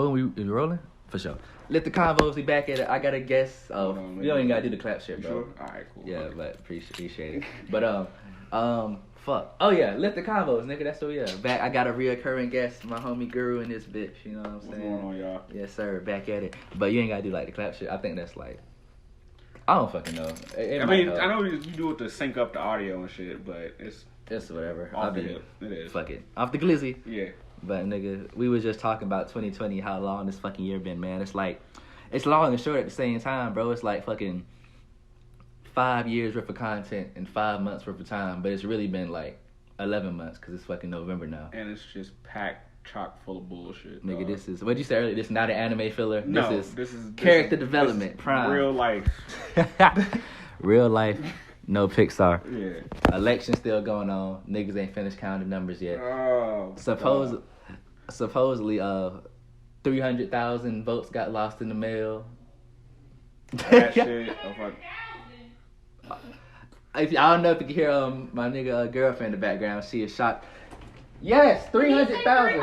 Boom, we rolling? For sure. Let the convos be back at it. I got a guess. You don't even gotta do the clap shit, bro. Sure? Alright, cool. Yeah, but appreciate it. But fuck. Oh yeah, let the convos, nigga. That's what we are. Back. I got a reoccurring guest, my homie Guru in this bitch. You know what I'm saying? What's going on, y'all? Yes, sir. Back at it. But you ain't gotta do like the clap shit. I think that's like, I don't fucking know. I mean, I know you do it to sync up the audio and shit, but it's whatever. Off the hip. It is. Fuck it. Off the glizzy. Yeah. But nigga, we was just talking about 2020, how long this fucking year been, man. It's like, it's long and short at the same time, bro. It's like fucking 5 years worth of content in 5 months worth of time, but it's really been like 11 months because it's fucking November now. And it's just packed chock full of bullshit. Nigga, this is, what'd you say earlier? This is not an anime filler. No, this is character development, prime. Real life. Real life, no Pixar. Yeah. Election still going on. Niggas ain't finished counting numbers yet. Oh. Supposedly, 300,000 votes got lost in the mail. That shit. I don't know if you can hear my nigga girlfriend in the background. She is shocked. Yes, 300,000.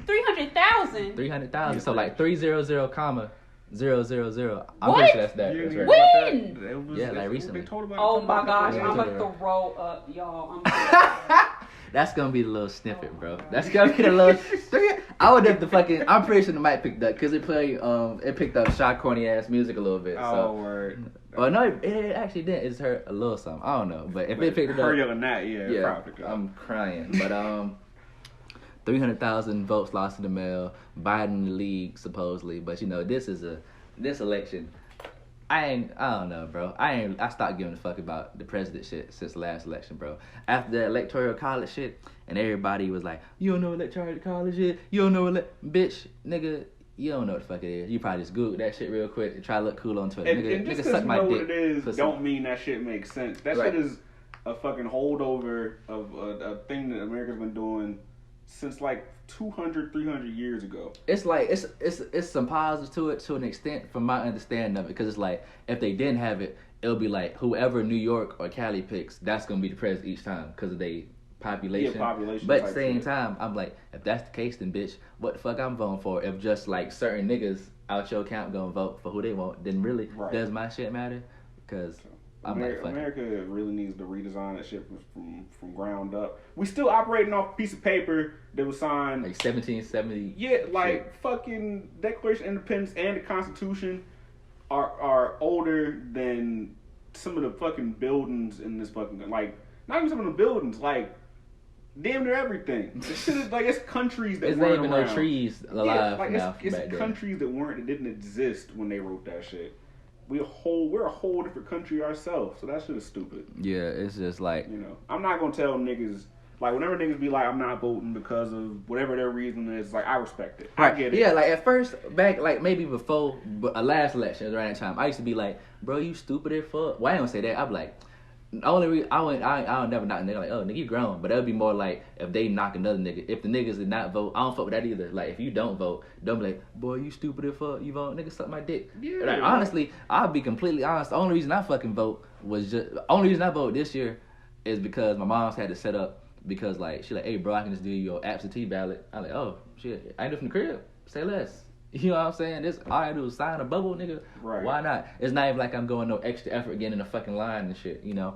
300,000. 300,000. So like 300, comma 000. I'm What? pretty sure that's that. That's right. When? Yeah, like recently. Oh my gosh, Yeah, I'm yeah. about to throw up, y'all. That's gonna be the little snippet, bro. That's gonna be the little. I would have to fucking. I'm pretty sure the mic picked up because it played. It picked up shy corny ass music a little bit. Oh, word. Well, no, it actually didn't. It's heard a little something. I don't know, but if it picked it up, Hurrier than that, yeah. I'm crying. But 300,000 votes lost in the mail. Biden in the league supposedly, but you know this election. I don't know, bro. I stopped giving a fuck about the president shit since the last election, bro. After the electoral college shit, and everybody was like, you don't know electoral college shit? You don't know bitch, nigga, you don't know what the fuck it is. You probably just Google that shit real quick and try to look cool on Twitter. And nigga just suck you my know dick. What it is, Pussy. don't mean that shit makes sense. That Right. shit is a fucking holdover of a thing that America's been doing since like 200, 300 years ago. It's like it's some positives to it to an extent from my understanding of it, because it's like if they didn't have it, it'll be like whoever New York or Cali picks, that's gonna be the president each time because of their population. Yeah, population. But at the same time, I'm like, if that's the case, then bitch, what the fuck I'm voting for? If just like certain niggas out your camp gonna vote for who they want, then really does my shit matter? Because America really needs to redesign that shit from ground up. We still operating off a piece of paper that was signed like 1770. Yeah, like shit. fucking Declaration of Independence and the Constitution are older than some of the fucking buildings in this fucking, like, not even some of the buildings, like damn near everything. This shit is like, it's countries that There's weren't not even around. no trees alive like now. it's countries that didn't exist when they wrote that shit. We're a whole different country ourselves, so that shit is stupid. Yeah, it's just like, you know, I'm not gonna tell niggas, like, whenever niggas be like, I'm not voting because of whatever their reason is, like, I respect it. I get it. Yeah, like at first, back like maybe before a last election around that time, I used to be like, bro, you stupid as fuck. Well, I don't say that. I'm like, the only reason I don't never knock a nigga like, oh nigga, you grown. But that would be more like if they knock another nigga. If the niggas did not vote, I don't fuck with that either. Like if you don't vote, don't be like, boy, you stupid as fuck. You vote, nigga, suck my dick. Yeah, like, honestly, I'll be completely honest. The only reason I fucking vote was only reason I voted this year is because my mom's had to set up, because like she like, hey bro, I can just do your absentee ballot. I'm like, oh shit, I ain't do from the crib. Say less. You know what I'm saying? This all I do is sign a bubble, nigga. Right. Why not? It's not even like I'm going no extra effort getting in a fucking line and shit, you know.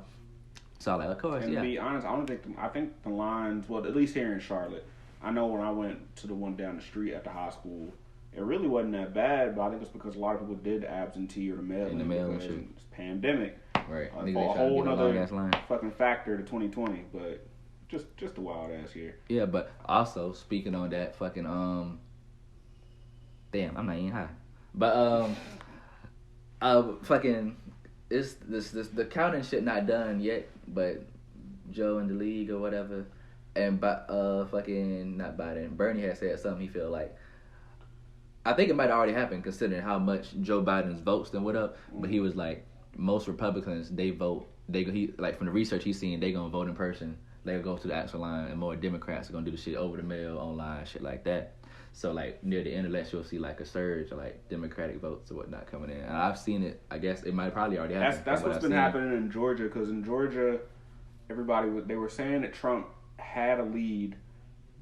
So like, of course, and yeah. to be honest, I think the lines, well, at least here in Charlotte, I know when I went to the one down the street at the high school, it really wasn't that bad, but I think it's because a lot of people did absentee or the mail. In the mail and shit. It's pandemic. Right. A whole other fucking factor to 2020, but just a wild ass year. Yeah, but also speaking on that fucking damn, I'm not even high. But fucking it's this the counting shit not done yet, but Joe in the league or whatever, and fucking not Biden, Bernie had said something he feel like, I think it might have already happened considering how much Joe Biden's votes and what up, but he was like, most Republicans, they vote, he like from the research he's seen, they gonna vote in person. They'll go to the actual line, and more Democrats are gonna do the shit over the mail, online, shit like that. So like near the end of the election, you'll see like a surge of like Democratic votes or whatnot coming in. And I've seen it. I guess it might probably already happen. That's what's been happening in Georgia, because in Georgia, they were saying that Trump had a lead,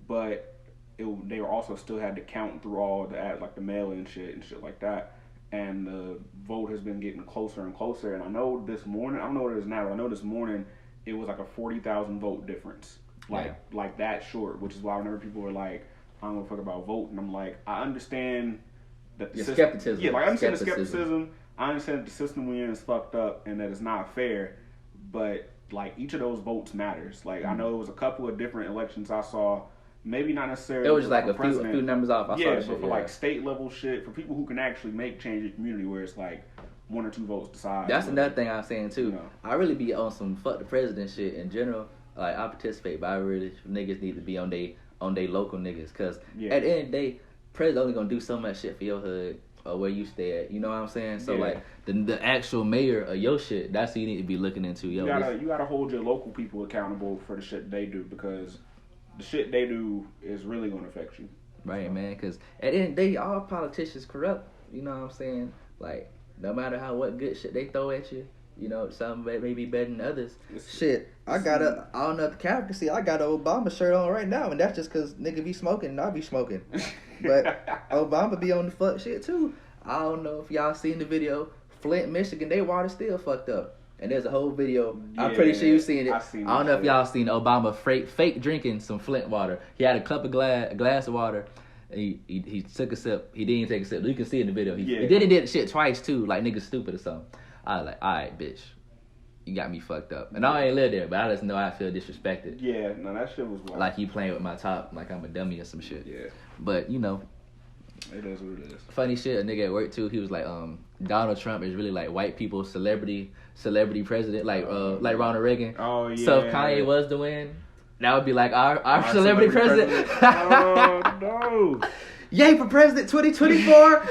but they were also still had to count through all the mail-in shit and shit like that. And the vote has been getting closer and closer. And I know this morning, I don't know what it is now, but I know this morning it was like a 40,000 vote difference, like that short. Which is why whenever people are like, I don't give a fuck about voting, I'm like, I understand that the skepticism. Yeah, like I understand the skepticism. I understand that the system we're in is fucked up and that it's not fair. But like each of those votes matters. Like I know it was a couple of different elections I saw. Maybe not necessarily. It was just like a few numbers off. I saw but for like state level shit, for people who can actually make change in the community, where it's like 1 or 2 votes decide. That's another thing I'm saying too. You know. I really be on some fuck the president shit in general. Like I participate, but I really niggas need to be on they local niggas, cause at the end of the day, president only gonna do so much shit for your hood or where you stay at. You know what I'm saying? So like the actual mayor of your shit, that's who you need to be looking into. Yo, you gotta hold your local people accountable for the shit they do, because the shit they do is really gonna affect you. Right, man. Because at the end of the day, all politicians corrupt. You know what I'm saying? Like no matter what good shit they throw at you, you know, some may be better than others. Shit, I got I don't know if the camera can see, I got an Obama shirt on right now, and that's just because nigga be smoking and I be smoking. But Obama be on the fuck shit too. I don't know if y'all seen the video. Flint, Michigan, they water still fucked up. And there's a whole video. Yeah, I'm pretty sure you've seen it. I don't know if y'all seen Obama fake drinking some Flint water. He had a glass of water. He took a sip. He didn't take a sip. You can see in the video. He did shit twice too, like niggas stupid or something. I was like, all right, bitch, you got me fucked up. And I ain't live there, but I just know I feel disrespected. Yeah, no, that shit was wild. Like you playing with my top, like I'm a dummy or some shit. Yeah. But you know, it is what it is. Funny shit, a nigga at work too. He was like, Donald Trump is really like white people's celebrity president, like Ronald Reagan. Oh yeah. So if Kanye was to win, that would be like our celebrity president. Oh no. Yay for president 2024.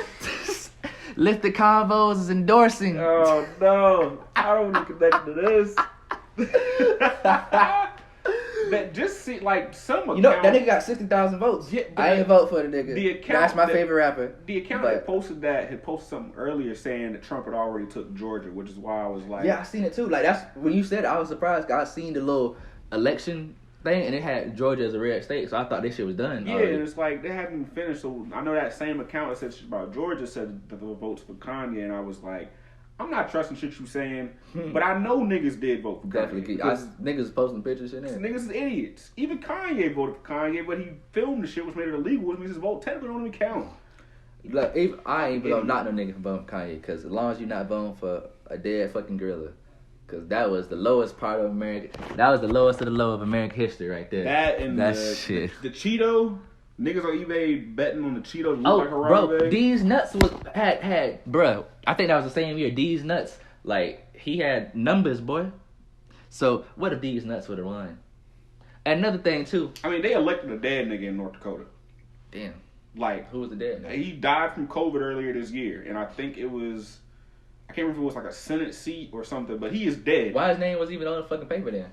Lift the Convos is endorsing. Oh no, I don't want to connect to this. That just see like some account. You know that nigga got 60,000 votes. Yeah, I ain't vote for the nigga. That's my favorite rapper. The account that posted that had posted something earlier saying that Trump had already took Georgia, which is why I was like, yeah, I seen it too. Like that's when you said it, I was surprised. I seen the little election thing and it had Georgia as a red state, so I thought this shit was done. Yeah, and it's like they hadn't finished. So I know that same account that said shit about Georgia said that the votes for Kanye, and I was like, I'm not trusting shit you saying, but I know niggas did vote for Kanye. Niggas posting pictures in there. Niggas is idiots. Even Kanye voted for Kanye, but he filmed the shit, which made it illegal, which means his vote technically don't even count. Look, I ain't not no nigga for voting for Kanye, because as long as you're not voting for a dead fucking gorilla, because that was the lowest part of America. That was the lowest of the low of American history right there. That and shit. The Cheeto. Niggas on eBay betting on the Cheetos look like Harambe. Bro, D's Nuts had bro. I think that was the same year. D's Nuts, like he had numbers, boy. So what if D's Nuts would have won? Another thing too. I mean, they elected a dead nigga in North Dakota. Damn. Like who was the dead nigga? He died from COVID earlier this year, and I think it was. I can't remember if it was like a Senate seat or something, but he is dead. Why his name was even on the fucking paper then?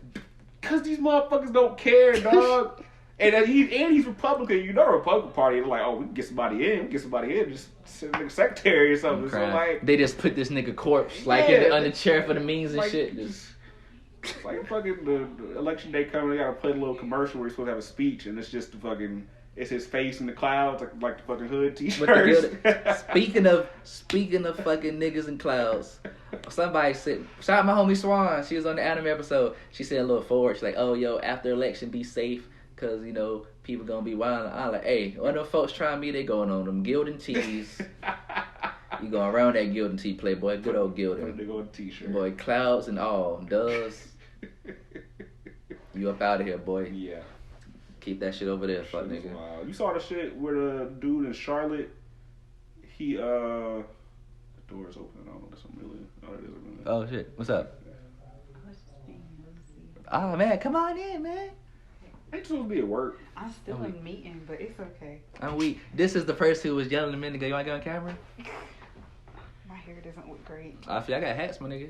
Cause these motherfuckers don't care, dog. And he's Republican. You know the Republican Party, they're like, oh, we can get somebody in. Just send a secretary or something. So like, they just put this nigga corpse on the chair for the memes and like, shit. It's like fucking the election day coming, they gotta play a little commercial where he's supposed to have a speech, and it's just the fucking. It's his face in the clouds, like the fucking hood t-shirts. Speaking of fucking niggas in clouds, somebody said, shout out my homie Swan. She was on the anime episode. She said a little forward. She's like, oh, yo, after election, be safe. Because, you know, people going to be wild. I'm like, hey, when them folks try me, they going on them Gildan tees. You going around that Gildan tee, playboy. Good old Gildan. They go on t-shirt. Boy, clouds and all. Does. You up out of here, boy. Yeah. Keep that shit over there, fuck nigga. Wow. You saw the shit where the dude in Charlotte, he, the door's open. I don't know. That's really. Oh, it is open. Oh, shit. What's up? Oh, man. Come on in, man. Ain't supposed to be at work. I'm still in a meeting, but it's okay. I'm weak. This is the person who was yelling a minute ago. You want to get on camera? My hair doesn't look great. I got hats, my nigga.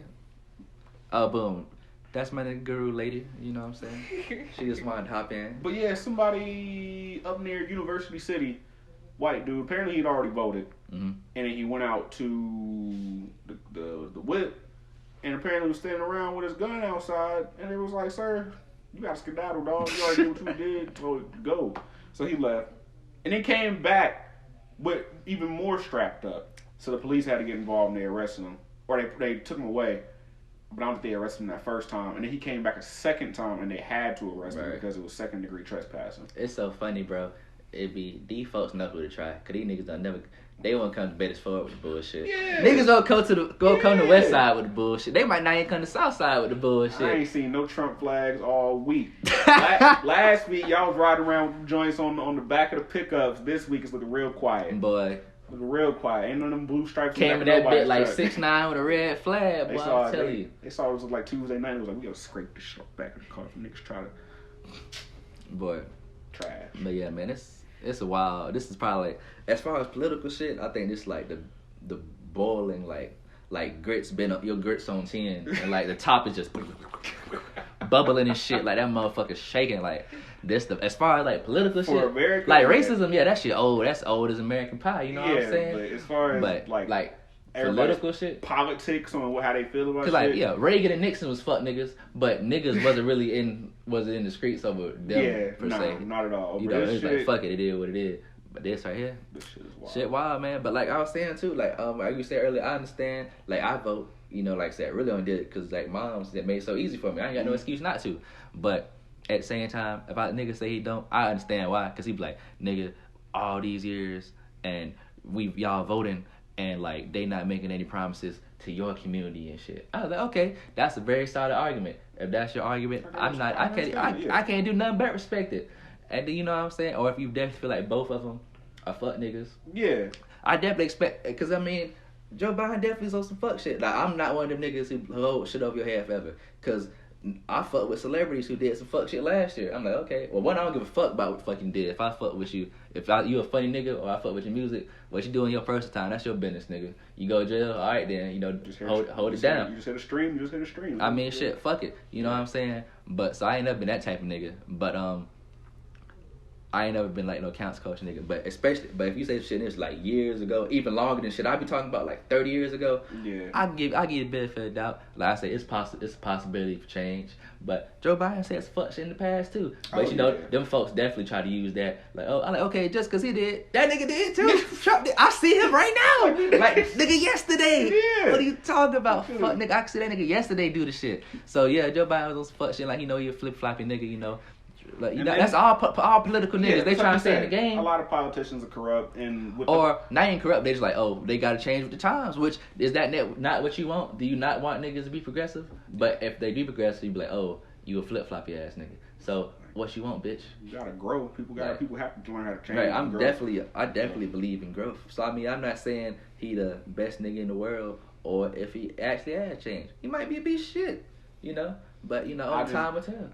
Oh, boom. That's my nigga guru lady. You know what I'm saying? She just wanted to hop in. But yeah, somebody up near University City, white dude. Apparently he'd already voted, and then he went out to the whip, and apparently was standing around with his gun outside, and it was like, sir, you got to skedaddle, dog. You already did what you did, so go. So he left. and then came back with even more strapped up. So the police had to get involved and they arrested him, or they took him away. But I don't think they arrested him that first time, and then he came back a second time, and they had to arrest him because it was second-degree trespassing. It's so funny, bro. These folks know who to try, cause these niggas don't never. They won't come to Beresford with the bullshit. Yeah. Niggas don't come to the west side with the bullshit. They might not even come to the south side with the bullshit. I ain't seen no Trump flags all week. Last week, y'all was riding around with joints on the back of the pickups. This week, it's looking real quiet. Boy. Looking real quiet. Ain't none of them blue stripes. Came in that bit like 6'9" with a red flag, boy, I'm telling you. They saw it was like Tuesday night. It was like, we gotta scrape this shit off the back of the car. Niggas try to... Boy. Trash. But yeah, man, it's a wild. This is probably, like, as far as political shit, I think this like the boiling, like grits your grits on 10, and like the top is just bubbling and shit, like that motherfucker shaking, like this. As far as like political For shit, America, like racism, yeah, that shit old. That's old as American pie. You know what I'm saying? But as far as like political shit, politics on how they feel about shit. Cause like Reagan and Nixon was fuck niggas, but niggas wasn't really in the streets over them per se. Not at all. You know, it's like fuck it, it is what it is. But this right here, this shit is wild. Shit wild, man. But like I was saying too, like you said earlier, I understand. Like I vote, like I said, I really only did it because like moms that made it so easy for me. I ain't got no excuse not to. But at the same time, if a nigga say he don't, I understand why. Cause he be like, nigga, all these years and y'all voting and like they not making any promises to your community and shit. I was like, okay, that's a very solid argument. If that's your argument, I can't do nothing but respect it. And then, you know what I'm saying? Or if you definitely feel like both of them are fuck niggas. Yeah. I definitely expect, because I mean, Joe Biden definitely is on some fuck shit. Like, I'm not one of them niggas who hold shit over your head forever. Because I fuck with celebrities who did some fuck shit last year. I'm like, okay, well, one, I don't give a fuck about what fucking did. If I fuck with you, you a funny nigga or I fuck with your music, what you doing your personal time, that's your business, nigga. You go to jail, all right then, hold it down. You just hit a stream, I mean, shit, fuck it. You know what I'm saying? But, so I ain't never been that type of nigga. But, I ain't never been like no counts coach nigga, but if you say shit is like years ago, even longer than shit I be talking about like 30 years ago, I give a benefit of the doubt. Like I say, it's a possibility for change. But Joe Biden said some fuck shit in the past too. But them folks definitely try to use that. Like, I'm like, okay, just cause he did, that nigga did too. Trump did. I see him right now. Like nigga yesterday. Yeah. What are you talking about? Fuck nigga, I see that nigga yesterday do the shit. So yeah, Joe Biden was on some fuck shit. Like he a flip floppy nigga, Like, that's all political niggas. They trying to stay in the game. A lot of politicians are corrupt, and not even corrupt. They just like, they got to change with the times. Which is that not what you want? Do you not want niggas to be progressive? But if they be progressive, you be like, you a flip floppy ass nigga. So what you want, bitch? You gotta grow. People have to learn how to change. Right. I definitely believe in growth. So I mean, I'm not saying he the best nigga in the world, or if he actually had changed, he might be a piece of shit. But over time will tell.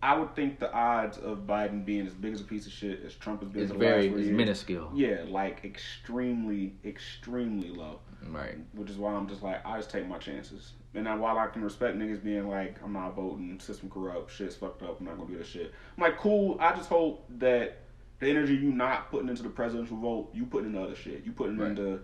I would think the odds of Biden being as big as a piece of shit as Trump has been it's minuscule. Yeah, like extremely, extremely low. Right. Which is why I'm just like, I just take my chances. And now, while I can respect niggas being like, I'm not voting, system corrupt, shit's fucked up, I'm not gonna do that shit. I'm like, cool. I just hope that the energy you not putting into the presidential vote, you putting into other shit. You putting into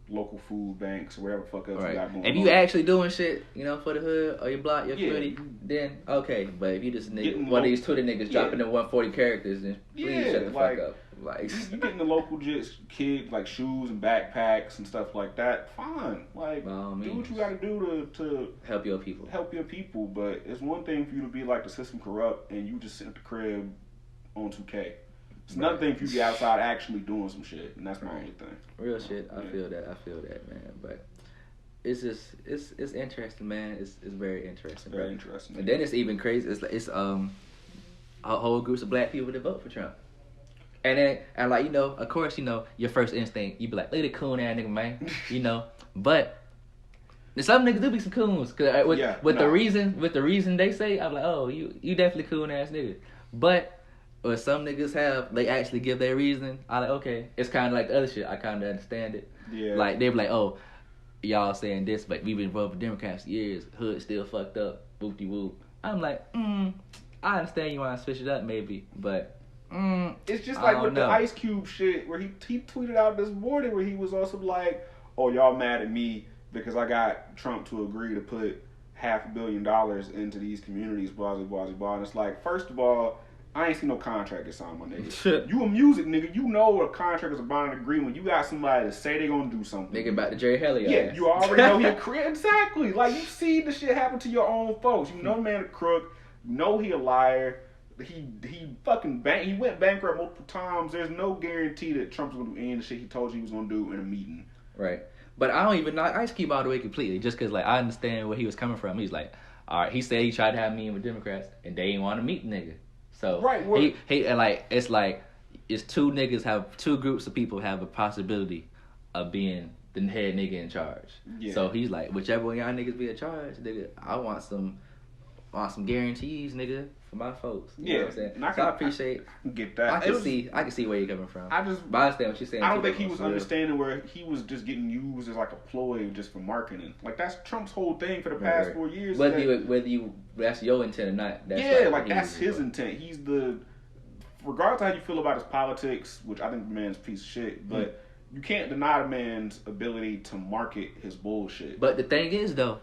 local food banks, whatever the fuck else you got going on. If you actually doing shit, for the hood or your block, your community, then okay. But if you just one of these Twitter niggas dropping in 140 characters, then please shut the fuck up. Like you getting the local kids like shoes and backpacks and stuff like that. Fine, like do what you got to do to help your people. But it's one thing for you to be like the system corrupt and you just sit at the crib on 2K. It's another thing for you to be outside actually doing some shit, and that's my only thing. Real shit. I feel that, man. But it's just it's interesting, man. It's very interesting. Very interesting. And then it's even crazy. It's a whole group of black people that vote for Trump. And then of course, your first instinct, you be like, look at the coon ass nigga, man. But some niggas do be some coons. Cause with the reason they say, I'm like, oh, you definitely coon ass nigga. But or some niggas they actually give their reason. I like, okay, it's kind of like the other shit. I kind of understand it. Yeah. Like, they be like, oh, y'all saying this, but we been voting for Democrats for years. Hood still fucked up. Whoop-de-whoop. I'm like, I understand you want to switch it up maybe, but it's just like with the Ice Cube shit where he tweeted out this morning where he was also like, oh, y'all mad at me because I got Trump to agree to put $500 million into these communities, blah, blah, blah, blah. And it's like, first of all, I ain't seen no contract get signed, my nigga. You a music nigga. You know what a contract is a binding agreement. You got somebody to say they gonna do something. Nigga about to Jerry Helly. Yeah, you already know he a crook. Exactly. Like, you see the shit happen to your own folks. You know the man a crook. You know he a liar. He fucking he went bankrupt multiple times. There's no guarantee that Trump's gonna do any of the shit he told you he was gonna do in a meeting. Right. But I don't even know. I just keep all the way completely just because, like, I understand where he was coming from. He's like, all right, he said he tried to have a meeting with Democrats and they didn't want to meet the nigga. So right, well, he and like it's two groups of people have a possibility of being the head nigga in charge. Yeah. So he's like, whichever one y'all niggas be in charge, nigga, I want some guarantees, nigga, for my folks. You know what I'm saying? I appreciate. I get that. I can see where you're coming from. But I understand what you're saying. I don't think he was understanding where he was just getting used as like a ploy just for marketing. Like, that's Trump's whole thing for the past 4 years. Whether you that's your intent or not. That's his intent. He's regardless of how you feel about his politics, which I think the man's a piece of shit, but you can't deny the man's ability to market his bullshit. But the thing is, though,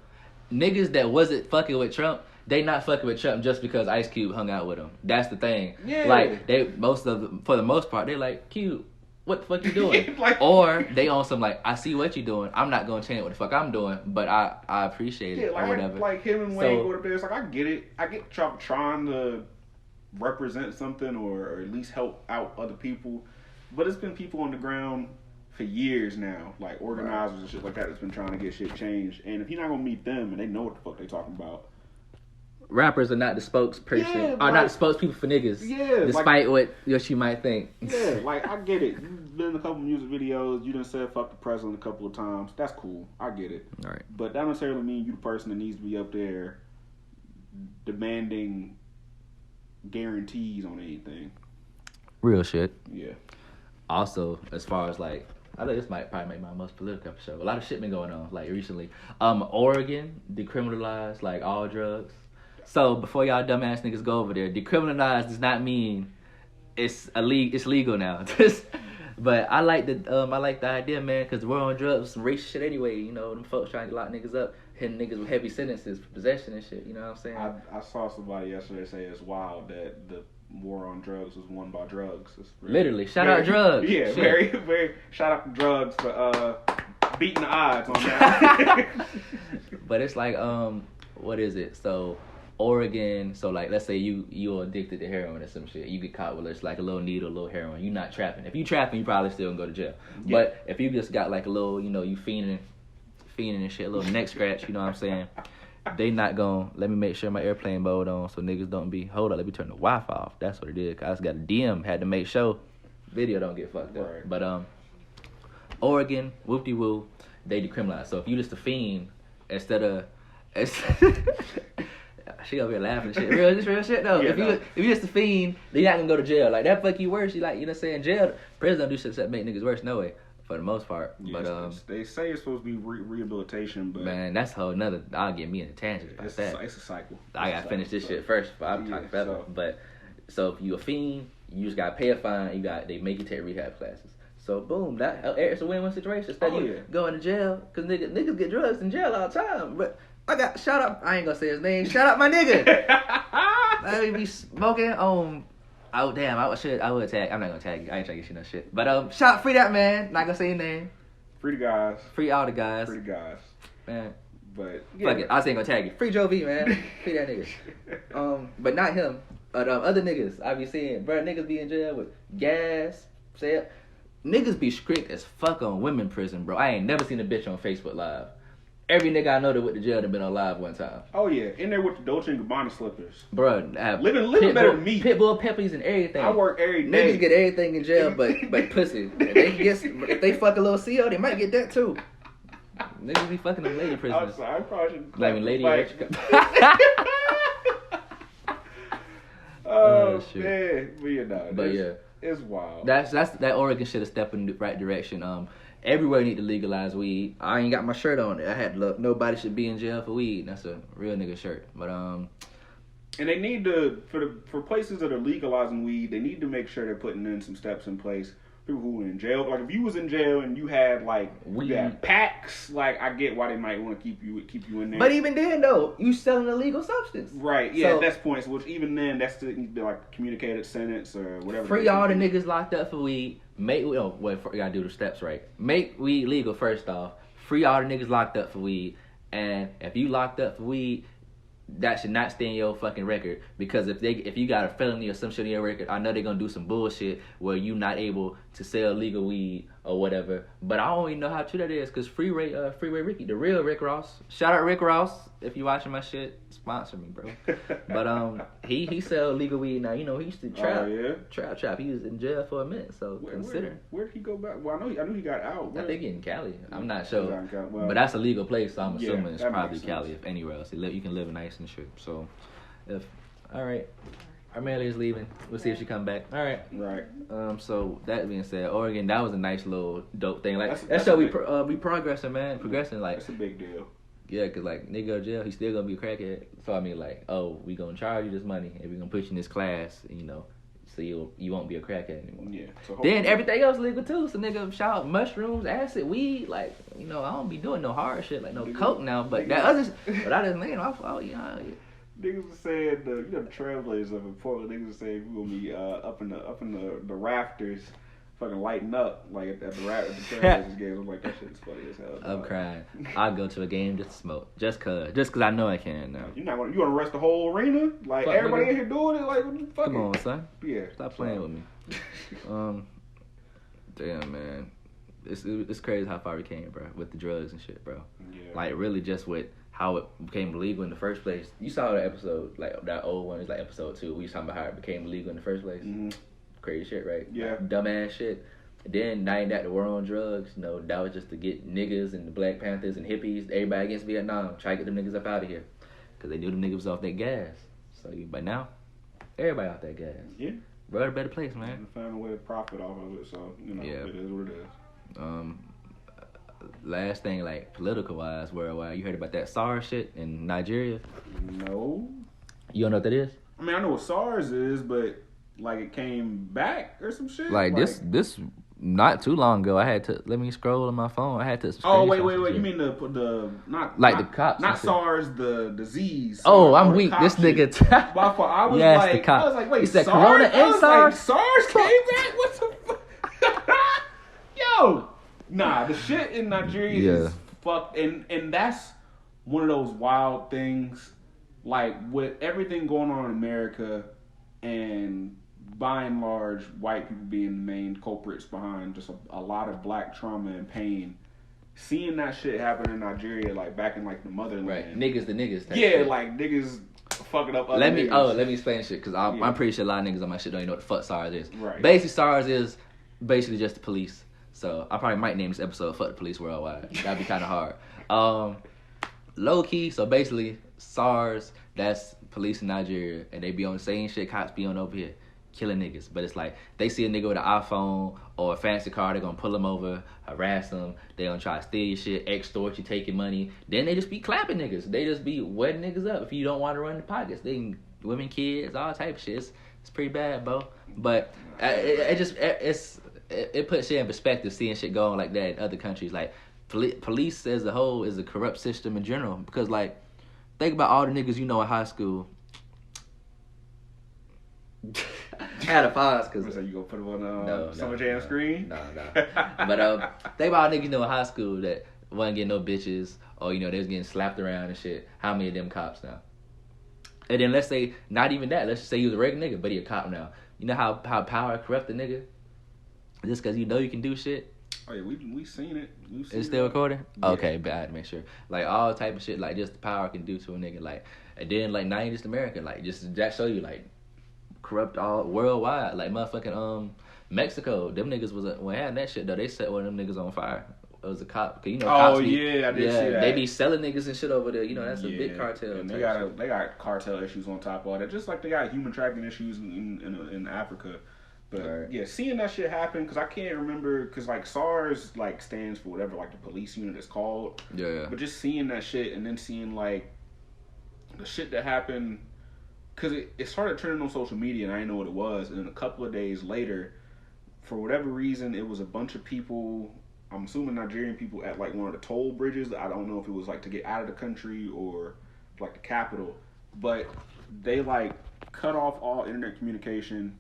niggas that wasn't fucking with Trump, they not fucking with Trump just because Ice Cube hung out with him. That's the thing. Yeah. Like, for the most part, they like, Cube, what the fuck you doing? Like, or they on some like, I see what you doing. I'm not gonna change what the fuck I'm doing, but I appreciate it or whatever. Like him and Wayne go to bed. It's like, I get it. I get Trump trying to represent something or at least help out other people, but it's been people on the ground for years now, like organizers and shit like that, that's been trying to get shit changed. And if you're not gonna meet them and they know what the fuck they talking about. Rappers are not the spokesperson, not the spokespeople for niggas. Yeah, despite what you might think. Yeah, like, I get it. You've been in a couple music videos. You done said fuck the president a couple of times. That's cool. I get it. All right. But that don't necessarily mean you the person that needs to be up there demanding guarantees on anything. Real shit. Yeah. Also, as far as like, I think this might probably make my most political episode. A lot of shit been going on like recently. Oregon decriminalized like all drugs. So before y'all dumbass niggas go over there, decriminalized does not mean it's legal now. But I like the idea, man, because we're on drugs, some racist shit anyway. You know, them folks trying to lock niggas up, hitting niggas with heavy sentences for possession and shit. You know what I'm saying? I saw somebody yesterday say it's wild that the war on drugs was won by drugs. Literally, shout out drugs. Yeah, shit. very shout out to drugs for beating the odds on that. But it's like, what is it? So Oregon, so like, let's say you're addicted to heroin or some shit. You get caught with just like a little needle, a little heroin. You're not trapping. If you trapping, you probably still gonna go to jail. Yeah. But if you just got like a little, you know, you fiending and shit, a little neck scratch, you know what I'm saying? They not gonna let me make sure my airplane mode on so niggas don't be, hold up, let me turn the Wi-Fi off. That's what it is. Cause I just got a DM, had to make sure video don't get fucked up. Right. But Oregon, whoop-de-woo, they decriminalized. So if you just a fiend, instead of she over here laughing and shit. Real shit though. Yeah, if you just a fiend, then you're not gonna go to jail. Like, that fuck you worse. You like, you know what I'm saying? Jail, prison don't do shit except make niggas worse, no way. For the most part. Yeah, but they say it's supposed to be rehabilitation, but man, that's a whole nother. I'll get me in a tangent about that. It's a cycle. I gotta finish this shit first. I'm talking forever. But so if you a fiend, you just gotta pay a fine. They make you take rehab classes. So boom, it's a win-win situation. Instead of you going to jail, cause niggas get drugs in jail all the time. But shout out. I ain't gonna say his name. Shout out my nigga. I be smoking on. Oh damn! I would tag. I'm not gonna tag you. I ain't trying to get you no shit. But free that man. Not gonna say your name. Free the guys. Free all the guys. Free the guys. Man. But fuck it. I was ain't gonna tag you. Free Joe V, man. Free that nigga. But not him. But other niggas. I be seeing, bro, niggas be in jail with gas. Niggas be strict as fuck on women prison, bro. I ain't never seen a bitch on Facebook Live. Every nigga I know that went to jail done been on live one time. Oh yeah, in there with the Dolce & Gabbana slippers. Bro, living better than me. Pitbull peppies and everything. I work every day. Niggas get everything in jail, but pussy. If they fuck a little CO, they might get that too. Niggas be fucking them lady prisoners. I'm sorry, I probably shouldn't. Like lady. Oh shit. Man, but you know. But yeah, it's wild. That Oregon shit is stepping in the right direction. Everywhere need to legalize weed. I ain't got my shirt on. I had to look. Nobody should be in jail for weed. That's a real nigga shirt. But and they need to for places that are legalizing weed, they need to make sure they're putting in some steps in place people who were in jail. Like if you was in jail and you had like Weed. you had packs, like I get why they might want to keep you in there. But even then, though, you selling a illegal substance. Right, yeah, So, that's points. Which even then, that's still be like communicated sentence or whatever. free all the niggas locked up for weed. Make you gotta do the steps right. Make weed legal first off. Free all the niggas locked up for weed. And if you locked up for weed, that should not stay in your fucking record, because if you got a felony or some shit in your record, I know they're gonna do some bullshit where you not able to sell legal weed or whatever. But I don't even know how true that is, because Freeway Ricky, the real Rick Ross, shout out Rick Ross, if you watching my shit, sponsor me, bro. But he sell legal weed now. You know, he used to trap. Oh, yeah? Trap. He was in jail for a minute, so consider. Where did he go back? Well, I knew he got out. I think in Cali. I'm not sure, Well, but that's a legal place, so I'm assuming it's that probably makes Cali. sense. If anywhere else, you can live nice and shit. So, all right, Armelia's leaving. We'll see if she come back. All right. Right. So that being said, Oregon, that was a nice little dope thing. Like That's show a we progressing, man, progressing. Like That's a big deal. yeah, cause like nigga go to jail, he's still gonna be a crackhead. So I mean, like, oh, we gonna charge you this money and we gonna put you in this class, you know, so you won't be a crackhead anymore. Yeah. So Then everything else legal too. So nigga shout mushrooms, acid, weed, like, you know, I don't be doing no hard shit like no coke now. But that other, but I just mean, niggas was saying the trailblazers of Portland. Niggas was saying we gonna be up in the rafters, fucking lighting up like at the trailblazers games. I'm like, that shit's funny as hell. I'm crying. I'll go to a game just to smoke, just cause I know I can now. You wanna rush the whole arena? Like Fuck, everybody nigga. in here doing it? Like what the fuck? Come on, son. Yeah. Stop playing with me. Damn, man. It's crazy how far we came, bro, with the drugs and shit, bro. Yeah. Like, really just with how it became illegal in the first place. You saw that episode, like, that old one, it's like episode 2. We was talking about how it became illegal in the first place. Mm-hmm. Crazy shit, right? Yeah. Dumbass shit. Then, now that the war on drugs, you know, that was just to get niggas and the Black Panthers and hippies, everybody against Vietnam, try to get them niggas up out of here. Because they knew them niggas was off that gas. So, but now, everybody off that gas. Yeah. We're at a better place, man. And find a way to profit off of it, so you know, Yeah. it is what it is. Last thing, like, political wise, worldwide, you heard about that SARS shit in Nigeria? No. You don't know what that is? I mean, I know what SARS is, but like it came back or some shit. Like this not too long ago, I had to let me scroll on my phone. I had to. Oh wait! You mean the not like the cops? Not SARS, the disease. Oh, I'm the weak. cop This shit. nigga. My fault. I was Yes, like, the cop. I was like, wait, He said SARS? Corona I and was SARS? Like, SARS came back. What the fuck? Yo, nah, the shit in Nigeria is fucked, and that's one of those wild things. Like with everything going on in America, and by and large, white people being the main culprits behind just a lot of black trauma and pain. Seeing that shit happen in Nigeria, like back in like the motherland, Right, niggas the niggas. yeah, shit. like niggas fucking up other Let me niggas. explain shit, because I'm pretty sure a lot of niggas on my shit don't even know what the fuck SARS is. Right. Basically, SARS is basically just the police. So I probably might name this episode "Fuck the Police Worldwide." That'd be kind of hard. Low key. So basically, SARS, that's police in Nigeria, and they be on the same shit cops be on over here, killing niggas. But it's like they see a nigga with an iPhone or a fancy car, they're gonna pull him over, harass him. They gonna try to steal your shit, extort you, take your money. Then they just be clapping niggas. They just be wetting niggas up if you don't want to run the pockets. They can, women, kids, all type of shit. It's pretty bad, bro. But it puts shit in perspective, seeing shit going like that in other countries. Like police as a whole is a corrupt system in general, because like think about all the niggas you know in high school. I had a pause because So you gonna put them on Summer Jam screen? No. But think about all niggas you know in high school that wasn't getting no bitches, or you know they was getting slapped around and shit. How many of them cops now? And then let's say not even that. Let's just say he was a regular nigga, but he a cop now. You know how power corrupt a nigga? Just because you know you can do shit. Oh yeah, we seen it. It's still recording? Yeah. Okay, bad. Make sure. Like all type of shit, like just the power can do to a nigga. Like, and then like not even just America. Like just that show you like corrupt all worldwide. Like motherfucking Mexico. Them niggas was when had that shit though. They set one of them niggas on fire. It was a cop. Cause, you know, cops I did see that. They be selling niggas and shit over there. You know, that's a big cartel. And they got cartel issues on top of all that. Just like they got human trafficking issues in Africa. But right. Yeah, seeing that shit happen, because I can't remember, because like SARS like stands for whatever like the police unit is called. Yeah. But just seeing that shit and then seeing like the shit that happened, because it started trending on social media and I didn't know what it was. And then a couple of days later, for whatever reason, it was a bunch of people. I'm assuming Nigerian people at like one of the toll bridges. I don't know if it was like to get out of the country or like the capital, but they like cut off all internet communication.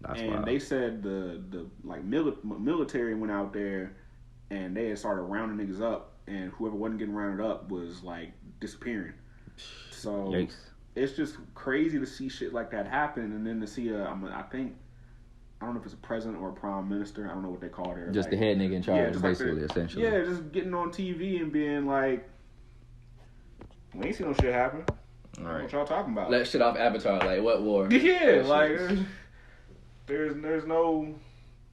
That's and wild. they said the like military went out there and they had started rounding niggas up, and whoever wasn't getting rounded up was like disappearing. So Yikes. it's just crazy to see shit like that happen, and then to see I don't know if it's a president or a prime minister. I don't know what they call it. Just like, the head nigga in charge, just basically, essentially. Yeah, just getting on TV and being like, we ain't seen no shit happen. All right. What y'all talking about? Let shit off Avatar. Like, what war? Yeah, That like shit. there's no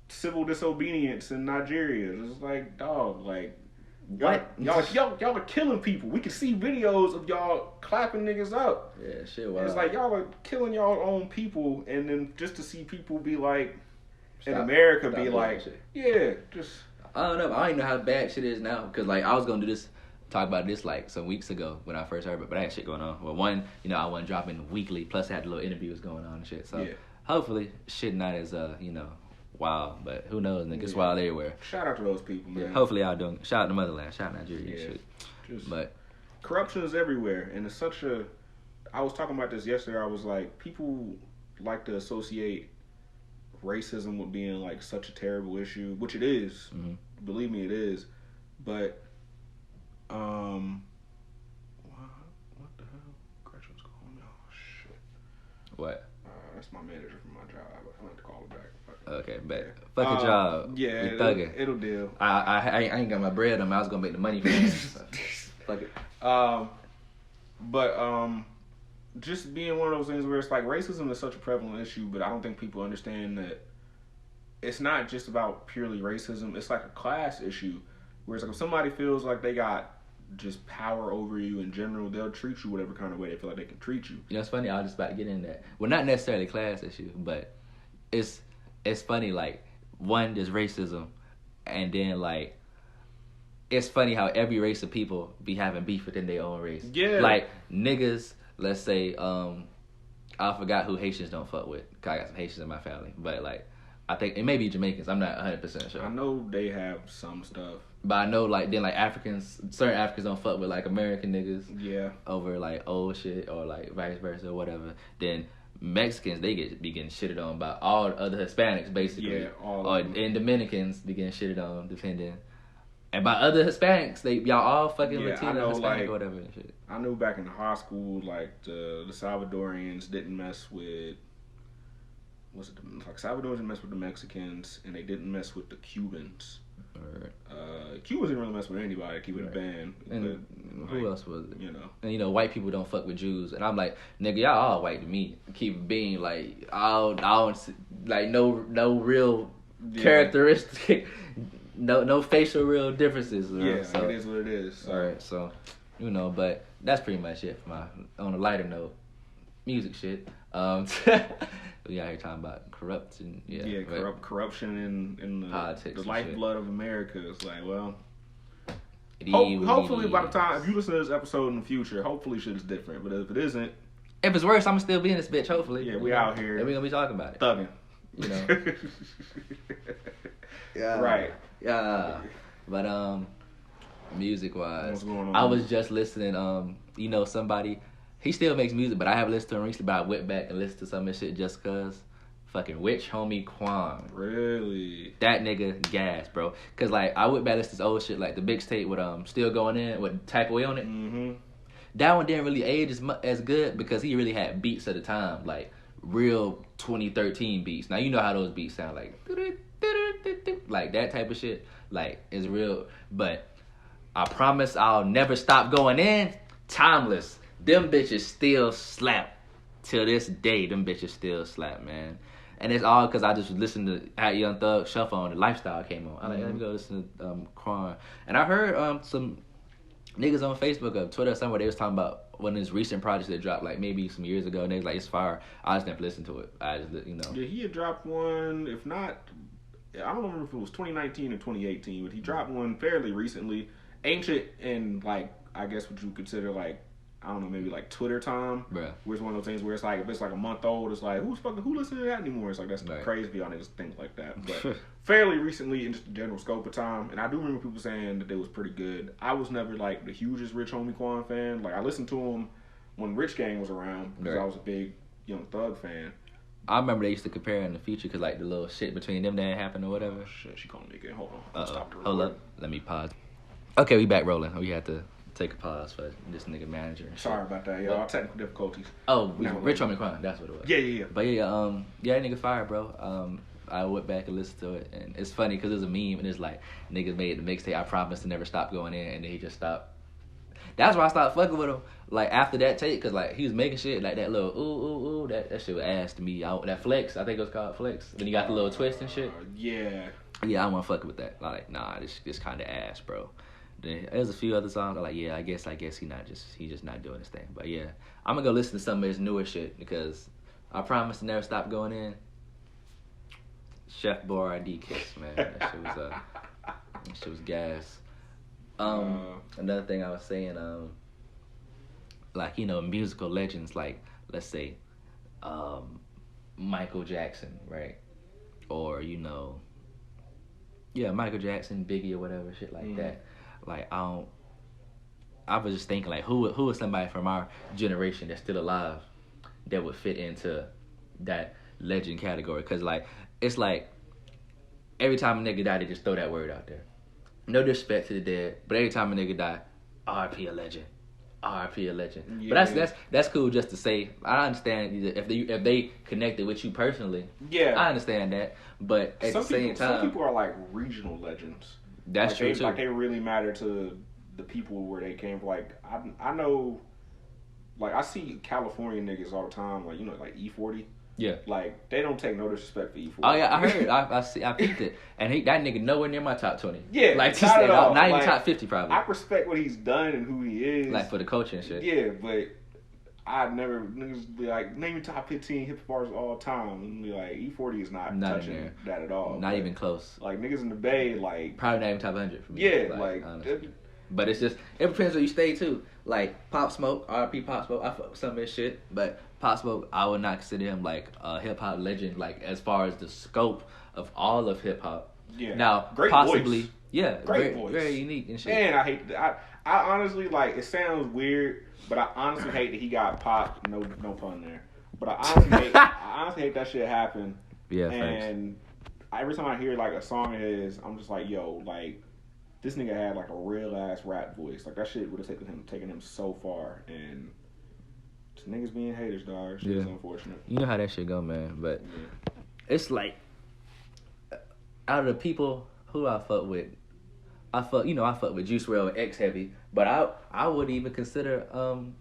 civil disobedience in Nigeria. It's like, dog, like What? y'all are killing people. We can see videos of y'all clapping niggas up. Yeah, shit wild. It's like y'all are killing y'all own people, and then just to see people be like in Stop- America stop be doing like, that shit. yeah, just I don't know. I don't even know how bad shit is now. Because, like, I was going to do this, talk about this, like, some weeks ago when I first heard it. But I had shit going on. Well, one, you know, I wasn't dropping weekly. Plus, I had a little interviews going on and shit. So, Yeah. hopefully, shit not as, wild. But who knows, nigga. It's wild everywhere. shout out to those people, man. Yeah, hopefully, y'all doing. Shout out to Motherland. Shout out Nigeria and Yeah. shit. Just But, corruption is everywhere, and it's such a. I was talking about this yesterday. I was like, people like to associate racism with being like such a terrible issue, which it is. Mhm. Believe me, it is. But, what the hell? Gretchen's calling me. Oh shit. what? That's my manager from my job. I have to call her back. Okay, bet. Fuck your job. Yeah, We thugging. it'll deal. I ain't got my bread on me. I was going to make the money for this. So, fuck it. Just being one of those things where it's like racism is such a prevalent issue, but I don't think people understand that it's not just about purely racism. It's like a class issue, where it's like if somebody feels like they got just power over you in general, they'll treat you whatever kind of way they feel like they can treat you. You know, it's funny. I was just about to get in that. Well, not necessarily class issue, but it's funny. Like, one, there's racism, and then like it's funny how every race of people be having beef within their own race. Yeah. Like niggas, let's say, I forgot who Haitians don't fuck with. 'Cause I got some Haitians in my family, but like I think it may be Jamaicans. I'm not 100% sure. I know they have some stuff. But I know like then like certain Africans don't fuck with like American niggas. Yeah. Over like old shit or like vice versa or whatever. Then Mexicans they be getting shitted on by all the other Hispanics basically. Yeah, all or of them. and Dominicans be getting shitted on depending. And by other Hispanics, y'all all fucking Yeah, I Latino know, Hispanic like- or whatever and shit. I knew back in high school, like the Salvadorians didn't mess with. Like Salvadorians didn't mess with the Mexicans, and they didn't mess with the Cubans. Cubans didn't really mess with anybody. Keep it a band. And but, who like, else was it? You know. And white people don't fuck with Jews, and I'm like, nigga, y'all all white to me. Keep it being like, I don't like no real Yeah. characteristic, no facial real differences. Yeah, so, it is what it is. So. all right, so but that's pretty much it for my. On a lighter note, music shit. We out here talking about corruption. Yeah, but corruption in the politics the and lifeblood of America. It's like, well, it is what it hopefully by the is. time if you listen to this episode in the future, hopefully shit is different. But if it isn't, If it's worse, I'm gonna still be in this bitch. Hopefully, yeah, we out here and we gonna be talking about it. thugging. You know. Yeah. Right. Yeah. But music wise, What's going on? I was just listening. Somebody he still makes music, but I haven't listened to him recently. But I went back and listened to some of his shit just cause. Fucking Witch Homie Quan. Really? That nigga gas, bro. Cause like I went back and listened to this old shit like the mixtape with Still Going In with Type Away on it. Mm-hmm. That one didn't really age as good because he really had beats at the time, like real 2013 beats. Now you know how those beats sound like that type of shit. Like it's real, but I promise I'll never stop going in. Timeless. Them bitches still slap till this day. Them bitches still slap, man. And it's all because I just listened to At Young Thug Shuffle on the Lifestyle came on. I'm like, let me go listen to Quan. And I heard some niggas on Facebook or Twitter somewhere they was talking about one of his recent projects that dropped like maybe some years ago, and they was like, it's fire. I just never listened to it. I just Yeah, he had dropped one. If not, I don't remember if it was 2019 or 2018, but he dropped one fairly recently. Ancient and like I guess what you would consider like I don't know, maybe like Twitter time. Bruh. Where it's one of those things where it's like, if it's like a month old, it's like, who listens to that anymore? It's like, that's Right. crazy for y'all niggas to think like that. But fairly recently, in just the general scope of time, and I do remember people saying that it was pretty good. I was never like the hugest Rich Homie Quan fan. Like, I listened to him when Rich Gang was around because Right. I was a big Young Thug fan. I remember they used to compare in the future because like the little shit between them that happened or whatever. Shit, she called me again. Hold on. Uh-oh. Stop the Hold recording. up. Let me pause. Okay, we back rolling. We had to take a pause for this nigga manager. And shit. Sorry about that, y'all. Technical difficulties. Oh, Now Rich Homie Quan. That's what it was. Yeah. But yeah, that nigga fire, bro. I went back and listened to it, and it's funny because there's a meme and it's like niggas made the mixtape. I promise to never stop going in, and then he just stopped. That's why I stopped fucking with him. Like after that tape, cause like he was making shit like that little ooh, that shit was ass to me. That flex, I think it was called flex. When you got the little twist and shit. Yeah. Yeah, I want to fuck with that. Like, nah, this kind of ass, bro. Then there's a few other songs. I'm like, yeah, I guess he just not doing his thing. But yeah, I'm gonna go listen to some of his newer shit because I promise to never stop going in. Chef Boyardee Kiss, man. That shit was gas. Another thing I was saying, like, you know, musical legends, like, let's say, Michael Jackson, right? Or, you know, Michael Jackson, Biggie, or whatever, shit like that. Like, I was just thinking, like, who is somebody from our generation that's still alive that would fit into that legend category? Because, like, it's like, every time a nigga die, they just throw that word out there. No disrespect to the dead, but every time a nigga die, R.I.P. a legend. R.I.P. a legend. Yeah. But that's cool just to say. I understand if they connected with you personally. Yeah. I understand that, but at the same time, some people are like regional legends. That's like true too. Like they really matter to the people where they came from. Like I know, like I see California niggas all the time. Like, you know, like E40. Yeah. Like they don't take no disrespect for E40. Oh yeah, I heard. I peeped it, and that nigga nowhere near my top 20. Yeah, like not at all. not even Like, top 50 probably. I respect what he's done and who he is. Like for the culture and shit. Yeah, but I never niggas be like, name your top 15 hip hop artists all time, and be like, E40 is not touching there. that at all. Not But, even close. like niggas in the Bay, like Probably not even top 100 for me. yeah, like honestly. But it's just, it depends where you stay too. Like Pop Smoke, R.I.P. Pop Smoke, I fuck with some of his shit, but Pop Smoke, I would not consider him like a hip hop legend, like as far as the scope of all of hip hop. Yeah. Now, Great possibly, voice. yeah, Great very, voice. very unique and shit. Man, I hate that. I honestly, like, it sounds weird, but I honestly hate that he got popped. No pun there. But I honestly hate that shit happened. Yeah, thanks. And every time I hear like a song of his, I'm just like, yo, like, this nigga had like a real ass rap voice. Like that shit would have taken him so far. And just niggas being haters, dog. Shit is unfortunate. You know how that shit go, man. But Yeah. it's like, out of the people who I fuck with, I fuck with Juice WRLD and X Heavy, but I would even consider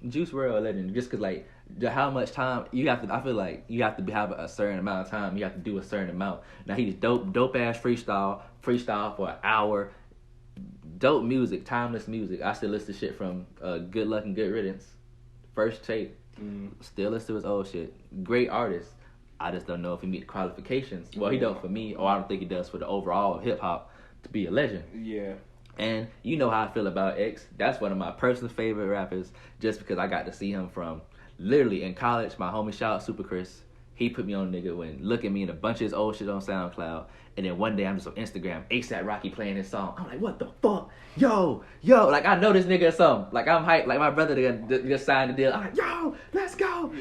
Juice WRLD a legend just cause like how much time you have to. I feel like you have to have a certain amount of time. You have to do a certain amount. Now he's dope ass freestyle for an hour. Dope music, timeless music. I still listen to shit from Good Luck and Good Riddance, first tape. Still listen to his old shit. Great artist. I just don't know if he meet the qualifications. Well, he don't for me, or I don't think he does for the overall hip hop to be a legend. Yeah. And you know how I feel about X. That's one of my personal favorite rappers, just because I got to see him from literally in college. My homie shout out Super Chris. He put me on nigga when look at me and a bunch of his old shit on SoundCloud. And then one day I'm just on Instagram, ASAP Rocky playing his song. I'm like, what the fuck? Yo, like I know this nigga or something. Like I'm hyped. Like my brother just signed the deal. I'm like, yo, let's go.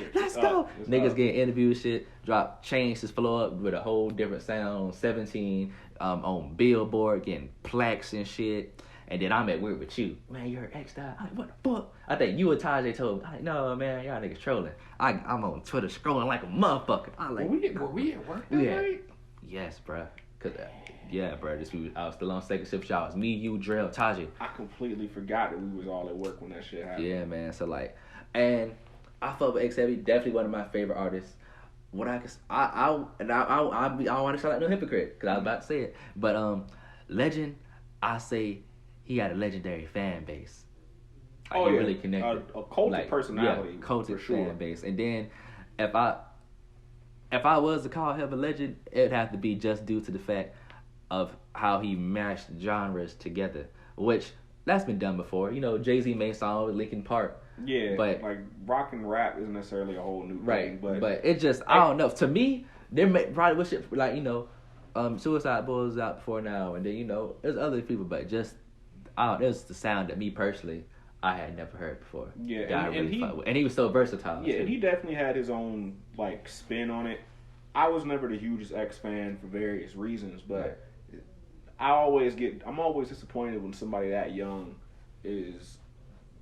Niggas getting interviews, shit. Changed his flow up with a whole different sound. 17 on Billboard, getting plaques and shit. And then I'm at work with you. Man, you heard X died. I'm like, what the fuck? I think you and Tajay told me. I'm like, no, man, y'all niggas trolling. I'm on Twitter scrolling like a motherfucker. I'm like, Were we at work that night? Yes, bruh. Yeah, bruh. I was still on second shift showers. Me, you, Drell, Tajay. I completely forgot that we was all at work when that shit happened. Yeah, man. So like, and I fuck with X Heavy. Definitely one of my favorite artists. What I want to sound like no hypocrite because I was about to say it, but legend. I say he had a legendary fan base. Like, he really connected. A cult of personality. Yeah, cultic for sure. fan base. And then if I was to call him a legend, it'd have to be just due to the fact of how he mashed genres together, which that's been done before. You know, Jay-Z made songs with Linkin Park. Yeah, but like rock and rap isn't necessarily a whole new right, thing, but it just I don't know. To me, there probably was shit like Suicide Boys out before now, and then there's other people, but just there's the sound that me personally I had never heard before. Yeah, that I really fuck with. And he was so versatile. Yeah, too. and he definitely had his own like spin on it. I was never the hugest X fan for various reasons, but I'm always disappointed when somebody that young is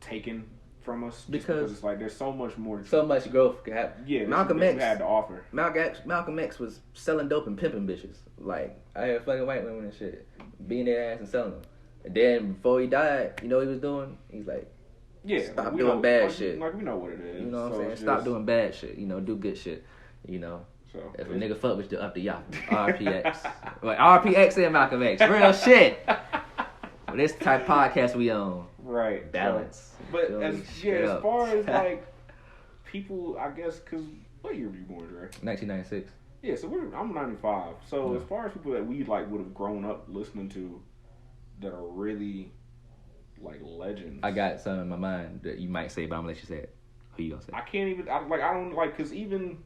taken from us because it's like there's so much more. So much growth could happen. Yeah, Malcolm X had to offer. Malcolm X was selling dope and pimping bitches. Like I had fucking white women and shit, beating their ass and selling them. And then before he died, what he was doing? He's like, stop doing bad shit. Like we know what it is. You know what I'm saying? Stop doing bad shit. Do good shit. So if a nigga fuck with you, up to y'all. RPX. Like RPX and Malcolm X. Real shit. Well, this type of podcast we on. Right. Balance. But as far as like people, I guess, because what year were you born, Dre? 1996. Yeah, so I'm 95. So as far as people that we like would have grown up listening to that are really like legends. I got some in my mind that you might say, but I'm gonna let you say it. Who you gonna say? I can't even. I don't like because even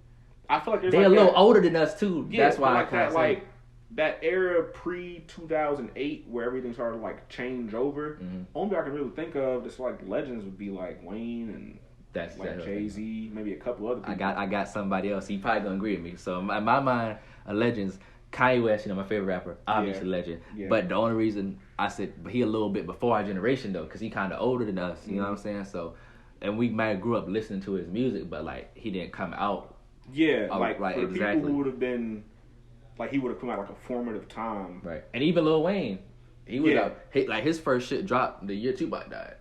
I feel like there's they're like a little older than us too. Yeah, that's why like I can't that say. like that era pre 2008 where everything started to like change over. Mm-hmm. Only I can really think of that's like legends would be like Wayne and that's like Jay-Z, maybe a couple other people. I got somebody else. He probably gonna agree with me. So in my mind, a legends. Kanye West, my favorite rapper, obviously legend. Yeah. But the only reason I said he a little bit before our generation though, because he kind of older than us. You know what I'm saying? So, and we might have grew up listening to his music, but like he didn't come out. Yeah, like for exactly. people who would have been, like he would have come out like a formative time. Right, and even Lil Wayne, he was out. Like his first shit dropped the year Tupac died.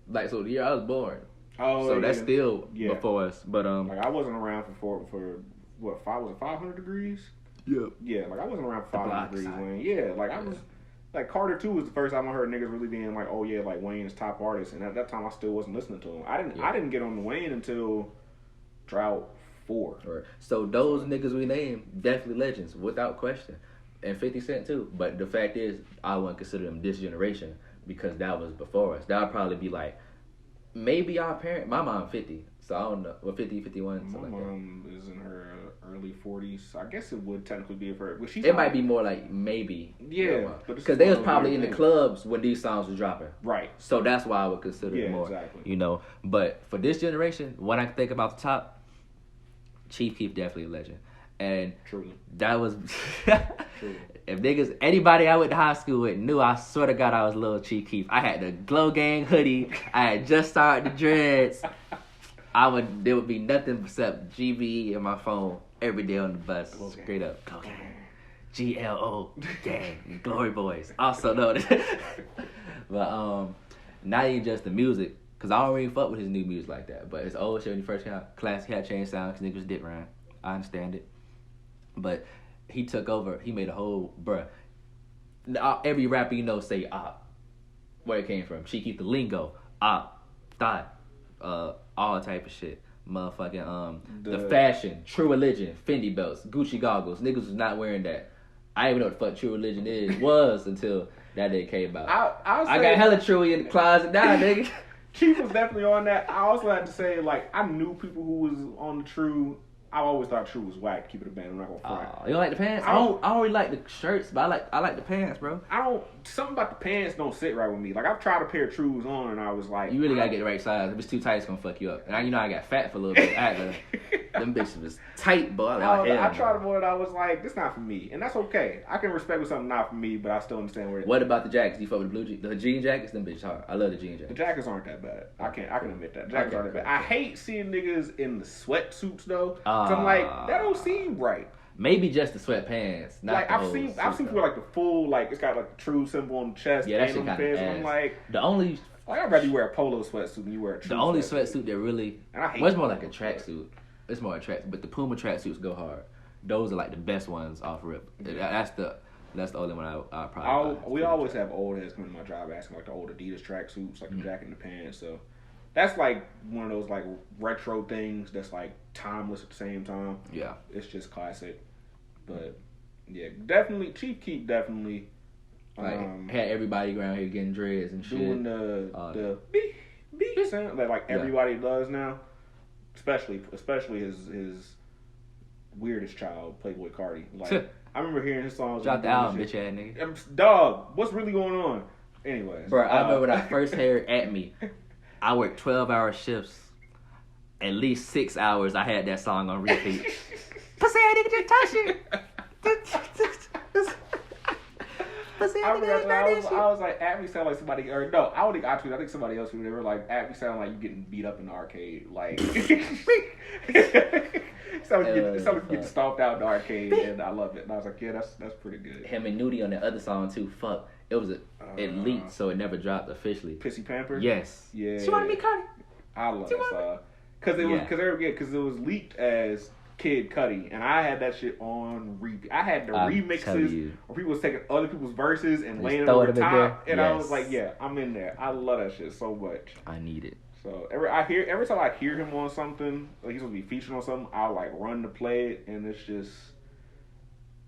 Like so, the year I was born. Oh, so that's still before us. But like I wasn't around for what 500 degrees. Yeah. Yeah, like I wasn't around for 500 degrees Wayne. Yeah, like I was. Like Carter 2 was the first time I heard niggas really being like, oh yeah, like Wayne is top artist, and at that time I still wasn't listening to him. I didn't get on the Wayne until Drought 4. Right. So those niggas we named definitely legends without question, and 50 Cent too. But the fact is, I wouldn't consider them this generation because that was before us. That would probably be like maybe our parent. My mom 50, so I don't know. Well, 50, 51. My mom is in her early 40s. I guess it would technically be for her. But it might be more like maybe. Yeah. Because they was probably in the clubs when these songs was dropping. Right. So that's why I would consider it more. Exactly. But for this generation, when I think about the top, Chief Keef definitely a legend. And truly. That was if niggas anybody I went to high school with knew, I swear to God I was little Chief Keef. I had the Glow Gang hoodie. I had just started the dreads. There would be nothing except GVE in my phone every day on the bus. Straight up. Glow Gang. GLO Gang. Glory Boys. Also known. But not even just the music, because I don't really fuck with his new music like that. But his old shit when he first came out, classic, had changed sound because niggas did rhyme. I understand it. But he took over. He made a whole, bruh. Every rapper say op. Where it came from. She keep the lingo. Op. Thought. All type of shit. Motherfucking the fashion, True Religion, Fendi belts, Gucci goggles. Niggas was not wearing that. I didn't even know what the fuck True Religion was until that day came out. I got hella True in the closet now, nigga. Chief was definitely on that. I also had to say, like, I knew people who was on the True. I always thought True was whack. Keep it a band. I'm not gonna front. You don't like the pants? I don't really like the shirts, but I like the pants, bro. Something about the pants don't sit right with me. Like I've tried a pair of Trues on, and I was like, you really gotta get the right size. If it's too tight, it's gonna fuck you up. And I got fat for a little bit. Them bitches was tight, boy. I tried one, and I was like, this not for me, and that's okay. I can respect when something not for me, but I still understand where. What about the jackets? You fuck with the jean jackets? Them bitches hard. I love the jean jackets. The jackets aren't that bad. I can admit that. The jackets aren't that bad. I hate seeing niggas in the sweatsuits though. I'm like, that don't seem right. Maybe just the sweatpants. Not like I've seen people like the full, like it's got like the True symbol on the chest. Yeah, that shit on the kind of ass. I'm like, I'd rather you wear a polo sweatsuit than you wear a True. The only sweatsuit that really, and I hate it's more like a tracksuit. It's more a tracksuit, but the Puma tracksuits go hard. Those are like the best ones off rip. That's the only one I probably. We always have old heads coming to my job asking like the old Adidas tracksuits, like the jacket and the pants. So that's like one of those like retro things that's like timeless at the same time. Yeah, it's just classic. But yeah, definitely Chief Keef definitely had everybody around here getting dreads and shit. Doing the be beep sound that like everybody does now, especially his weirdest child, Playboy Cardi. Like I remember hearing his songs. Drop the album, bitch ass nigga. Dog, what's really going on? Anyways, bro, I remember when I first heard At Me. I worked 12-hour shifts. At least 6 hours, I had that song on repeat. Pussy ass nigga just touch it. Pussy ass nigga just I was like, At Me sound like somebody, or no, I don't think I think somebody else who they were like, At Me sound like you getting beat up in the arcade, like. So getting stomped out in the arcade, and I loved it. And I was like, yeah, that's pretty good. Him and Nudie on the other song too. Fuck, it was it leaked, so it never dropped officially. Pissy Pamper. Yes. Yeah. She wanted me Cudi. I love that song because it was leaked as Kid Cudi, and I had that shit on repeat. I had the remixes where people was taking other people's verses and laying it over the top, and I was like, yeah, I'm in there. I love that shit so much. I need it. So every time I hear him on something, like he's supposed to be featured on something, I'll like run to play it, and it's just,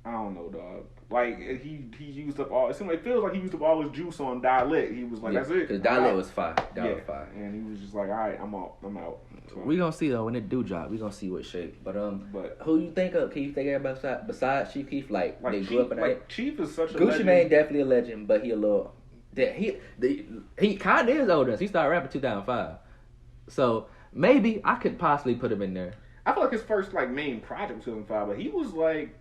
I don't know, dog. Like he used up all. It feels like he used up all his juice on Die Lit. He was like, that's it. Because Die Lit was fire. Was fire. And he was just like, all right, I'm out. So, we gonna see though when it do drop. We gonna see what shape. But who you think of? Can you think of everybody besides Chief Keef? Like they grew up in that. Chief is such a Gucci legend. Mane definitely a legend, but he a little. He kind of is older. He started rapping 2005. So maybe I could possibly put him in there. I feel like his first like main project was 2005, but he was like,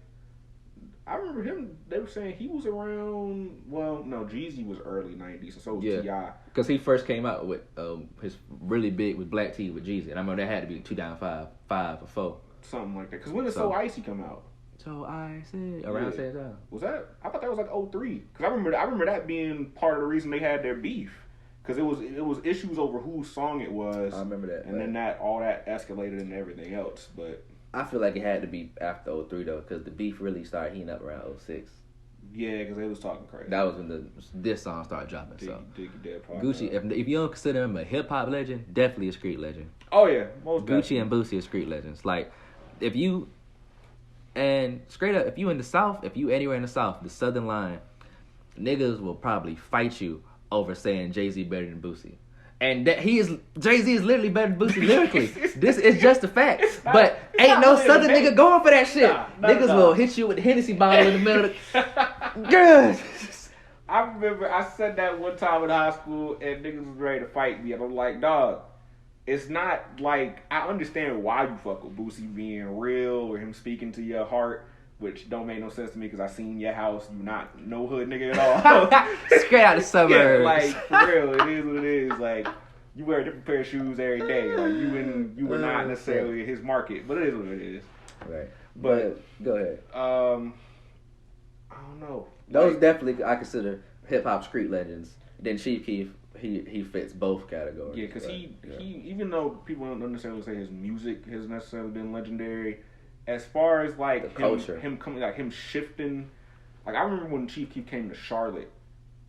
I remember him. They were saying he was around. Well, no, Jeezy was early '90s, and so was T.I. Because he first came out with his really big with Black T with Jeezy, and I remember that had to be 2005, 5 or 4, something like that. Because when did So Icy come out? So I said around the same time. Was that? I thought that was like 03. Because I remember that being part of the reason they had their beef. Because it was issues over whose song it was. I remember that. And then all that escalated into everything else. But I feel like it had to be after 03 though, because the beef really started heating up around 06. Yeah, because they was talking crazy. That was when this song started dropping. Dead Gucci, if you don't consider him a hip hop legend, definitely a street legend. Oh yeah, most Gucci and Boosie are street legends. Like if you straight up, if you in the South, if you anywhere in the South, the Southern line, niggas will probably fight you over saying Jay-Z better than Boosie. And that Jay-Z is literally better than Boosie lyrically. This is just a fact. But ain't no Southern nigga going for that shit. Niggas will hit you with the Hennessy bottle in the middle of the... Good. I remember I said that one time in high school and niggas was ready to fight me. And I'm like, dog, it's not like... I understand why you fuck with Boosie being real or him speaking to your heart, which don't make no sense to me because I seen your house. You not no hood nigga at all. Straight out the suburbs. Yeah, like for real, it is what it is. Like you wear a different pair of shoes every day. Like you were not necessarily his market, but it is what it is. Right. But go ahead. I don't know. Those definitely I consider hip hop street legends. Then Chief Keef, he fits both categories. Yeah, because he even though people don't necessarily say his music has necessarily been legendary. As far as like him coming, like him shifting, like I remember when Chief Keef came to Charlotte,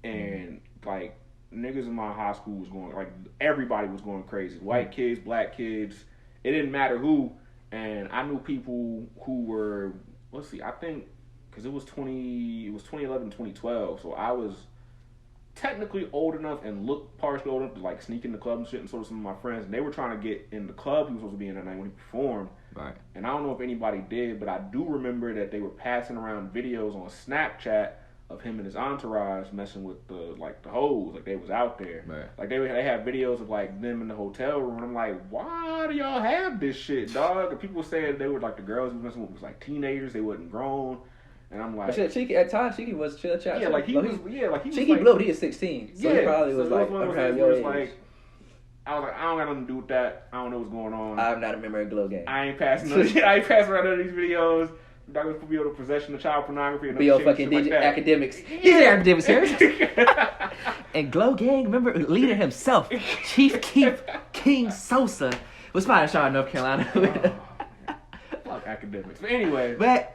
and like niggas in my high school was going, like everybody was going crazy, white kids, black kids, it didn't matter who, and I knew people who were, I think, because it was 2011, 2012, so I was technically old enough and looked partially old enough to like sneak in the club and shit, and so did some of my friends, and they were trying to get in the club he was supposed to be in that night when he performed. Right. And I don't know if anybody did, but I do remember that they were passing around videos on Snapchat of him and his entourage messing with the hoes, like they was out there. Right. Like they had videos of like them in the hotel room, and I'm like, why do y'all have this shit, dog? And people said they were like the girls who messing with was like teenagers, they wasn't grown. And I'm like, but shit, at times Cheeky was chill chat. Yeah, like he was Cheeky like, blew it. He is 16, so he probably was like around your age. Like, I was like, I don't got nothing to do with that. I don't know what's going on. I'm not a member of Glow Gang. I ain't passing around none of these videos. Not gonna put me on the possession of child pornography. Be on fucking DJ like academics. DJ academics here. And Glow Gang, remember leader himself, Chief Keef King Sosa, was fine in Charlotte, North Carolina. Fuck academics. But anyway. But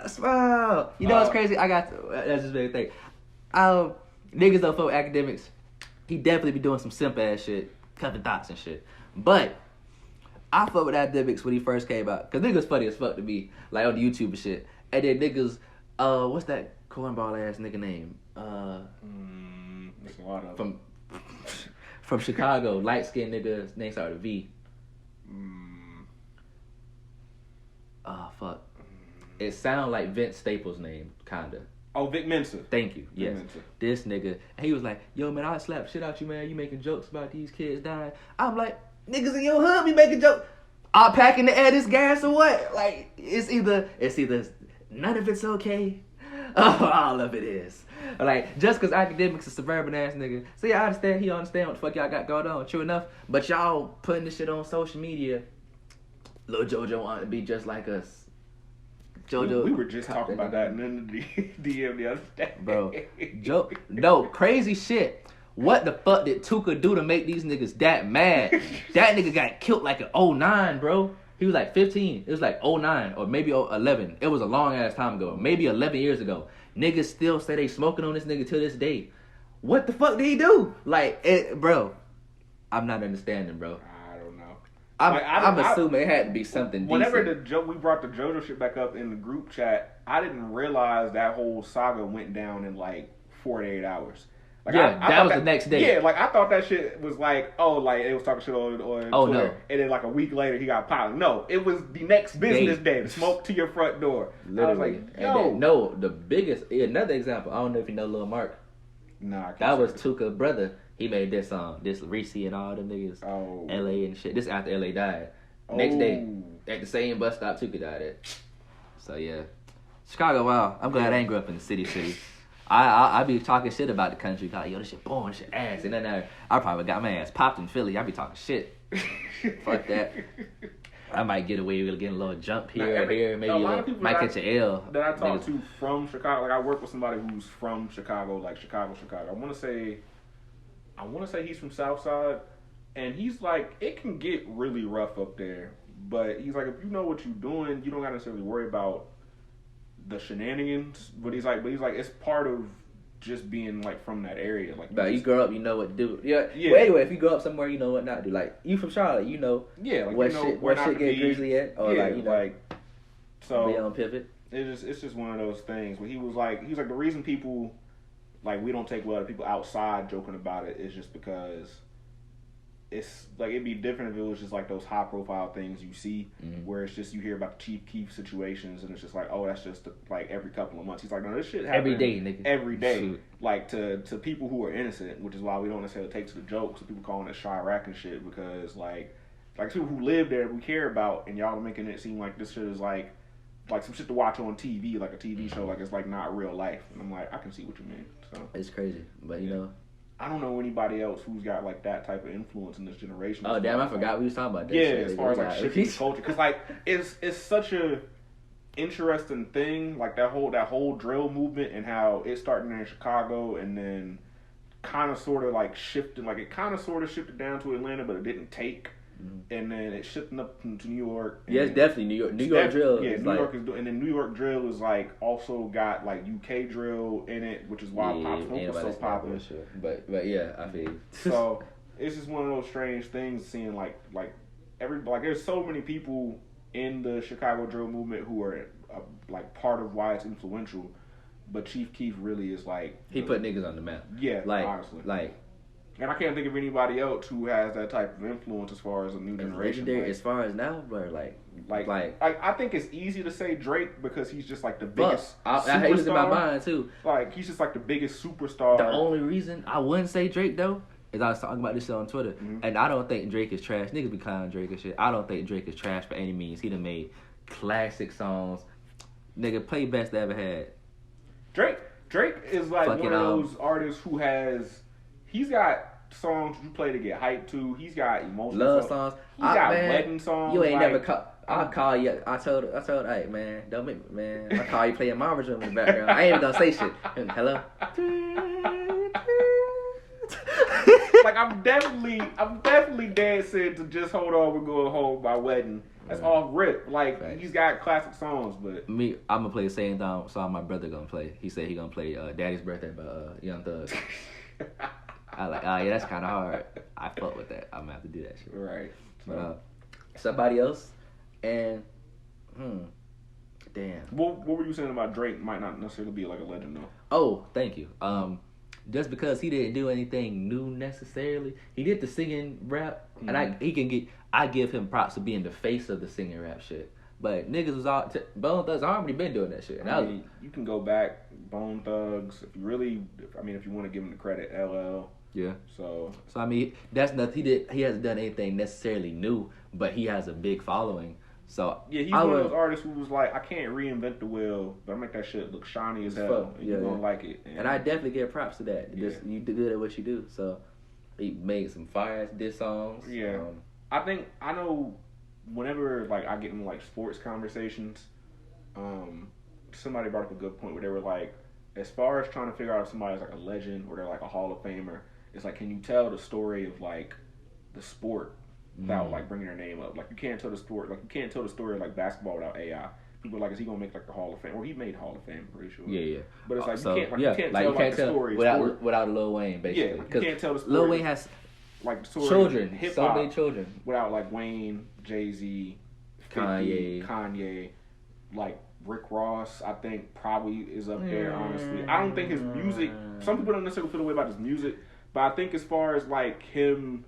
you know what's crazy? That's just a big thing. Niggas don't fuck with academics. He definitely be doing some simp ass shit. Cutting thoughts and shit. But I fuck with academics when he first came out. Cause niggas funny as fuck to me. Like on the YouTube and shit. And then niggas, what's that cornball ass nigga name? There's a lot of from from Chicago, light skinned nigga. His name started with V. Oh fuck. It sound like Vince Staples' name, kinda. Oh, Vic Mensa. Thank you. Yes. Mensa. This nigga, and he was like, "Yo, man, I'll slap shit out you, man. You making jokes about these kids dying." I'm like, "Niggas in your hood be making jokes. I'm packing the air this gas or what?" Like, it's either none of it's okay, all of it is. Like, just because academics a suburban ass nigga. So yeah, I understand. He understand what the fuck y'all got going on. True enough. But y'all putting this shit on social media. Lil JoJo want to be just like us. JoJo. We were just talking about that in the DM the other day. Bro, no, crazy shit. What the fuck did Tuka do to make these niggas that mad? That nigga got killed like in 09, bro. He was like 15. It was like 09 or maybe 11. It was a long ass time ago. Maybe 11 years ago. Niggas still say they smoking on this nigga to this day. What the fuck did he do? Like, bro, I'm not understanding, bro. I don't know. I'm assuming it had to be something whenever decent. we brought the JoJo shit back up in the group chat, I didn't realize that whole saga went down in like 48 hours. Like, yeah, I that was the next day. Yeah, like I thought that shit was like, oh, like it was talking shit on Twitter, no. and then like a week later he got popped. No, it was the next business day. The smoke to your front door. Literally. I was like, And then, no, the biggest, another example. I don't know if you know Lil Mark. Nah, I can't That was say Tuka's brother. He made this this Reese and all them niggas. Oh. LA and shit. This after LA died. Next day, at the same bus stop Tuka died at. So yeah, Chicago. Wow, I'm glad I ain't grew up in the city. I be talking shit about the country. Like, yo, this shit boring, shit ass. And then I probably got my ass popped in Philly. I be talking shit. Fuck that. I might get away with getting a little jump here or here. Maybe might catch an L. That I talked to from Chicago. Like I work with somebody who's from Chicago, like Chicago. I want to say he's from Southside, and he's like, it can get really rough up there. But he's like, if you know what you're doing, you don't gotta necessarily worry about the shenanigans. But he's like, it's part of just being like from that area. Like, but you grow up, you know what to do. Yeah. Yeah. Well, anyway, if you grow up somewhere, you know what not to do. Like, you from Charlotte, you know. Yeah. Like, what you know shit, where what shit get grizzly at, or yeah, like, you know, like, so be on pivot. It's just one of those things. Where he was like the reason people like we don't take well to people outside joking about it is just because it's like it'd be different if it was just like those high profile things you see where it's just you hear about the Chief Keef situations and it's just like, oh, that's just like every couple of months. He's like, no, this shit happens Every day, nigga. every day. Shoot. Like to people who are innocent, which is why we don't necessarily take to the jokes of people calling it Chirac and shit, because like people who live there we care about, and y'all are making it seem like this shit is like some shit to watch on TV, like a TV show, like it's like not real life. And I'm like, I can see what you mean. So It's crazy, but you know. I don't know anybody else who's got like that type of influence in this generation. Oh damn, I forgot we was talking about that. Yeah, shit. as far as like shifting the culture, because like it's such a interesting thing, like that whole drill movement and how it started in Chicago and then kind of sort of like shifted, like it kind of sort of shifted down to Atlanta, but it didn't take. And then it shifted up to New York. Yeah, it's definitely New York. New York drill. Yeah, is New like, York is, and then New York drill is like also got like UK drill in it, which is why Pop Smoke was so popular. Sure. But yeah, I feel you. So it's just one of those strange things seeing like there's so many people in the Chicago drill movement who are like part of why it's influential, but Chief Keef really is like he put niggas on the map. Yeah, like honestly, like. And I can't think of anybody else who has that type of influence as far as a new generation. Legendary as far as now, but like I think it's easy to say Drake because he's just like the biggest. I was in my mind too. Like he's just like the biggest superstar. The only reason I wouldn't say Drake though is I was talking about this shit on Twitter, and I don't think Drake is trash. Niggas be clowning Drake and shit. I don't think Drake is trash by any means. He done made classic songs. Nigga, play best they ever had. Drake is like Fucking, one of those artists who he's got songs you play to get hyped to. He's got emotional love songs. He's got wedding songs. You ain't like, never call. I'll call you. I told, hey man, don't make me, man. I call you playing Marvin's Room in the background. I ain't even gonna say shit. Hello. Like I'm definitely dancing to Just Hold On, We're Going Home by Wedding. That's all rip. Like Right. He's got classic songs, but I'm gonna play the same song my brother gonna play. He said he gonna play Daddy's Birthday by Young Thug. I like, yeah, that's kind of hard. I fuck with that. I'm gonna have to do that shit. right. But somebody else, and damn. What were you saying about Drake? Might not necessarily be like a legend though. Oh, thank you. just because he didn't do anything new necessarily. He did the singing rap, and I give him props for being the face of the singing rap shit. But niggas was all Bone Thugs already been doing that shit. And you can go back Bone Thugs if you really. If you want to give him the credit, LL. Yeah. So I mean, that's nothing. He hasn't done anything necessarily new, but he has a big following. So yeah, he's one of those artists who was like, I can't reinvent the wheel, but I make that shit look shiny as hell. And you're gonna like it. And I definitely give props to that. Yeah. You do good at what you do. So he made some fire ass diss songs. Yeah. I know whenever like I get in like sports conversations, somebody brought up a good point where they were like, as far as trying to figure out if somebody's like a legend or they're like a Hall of Famer, it's like, can you tell the story of like the sport without like bringing their name up? Like you can't tell the story. Like you can't tell the story of like basketball without AI. People are like, is he gonna make like the Hall of Fame? Well, he made Hall of Fame, pretty sure. Yeah. But it's like you can't tell the story without Lil Wayne, basically. Yeah, like, you can't tell the story. Lil Wayne has like the story children, hip so hop many children. without like Wayne, Jay-Z, 50, Kanye, like Rick Ross. I think probably is up there. Honestly, I don't think his music. Some people don't necessarily feel the way about his music, but I think as far as like him,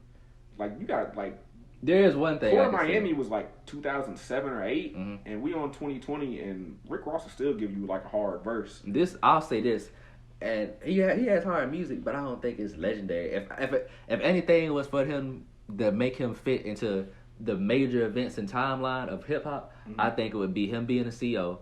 like you got like. There is one thing. Port Miami was like 2007 or 8, and we on 2020, and Rick Ross will still give you like a hard verse. I'll say this, and he has hard music, but I don't think it's legendary. If anything was for him to make him fit into the major events and timeline of hip hop, I think it would be him being a CEO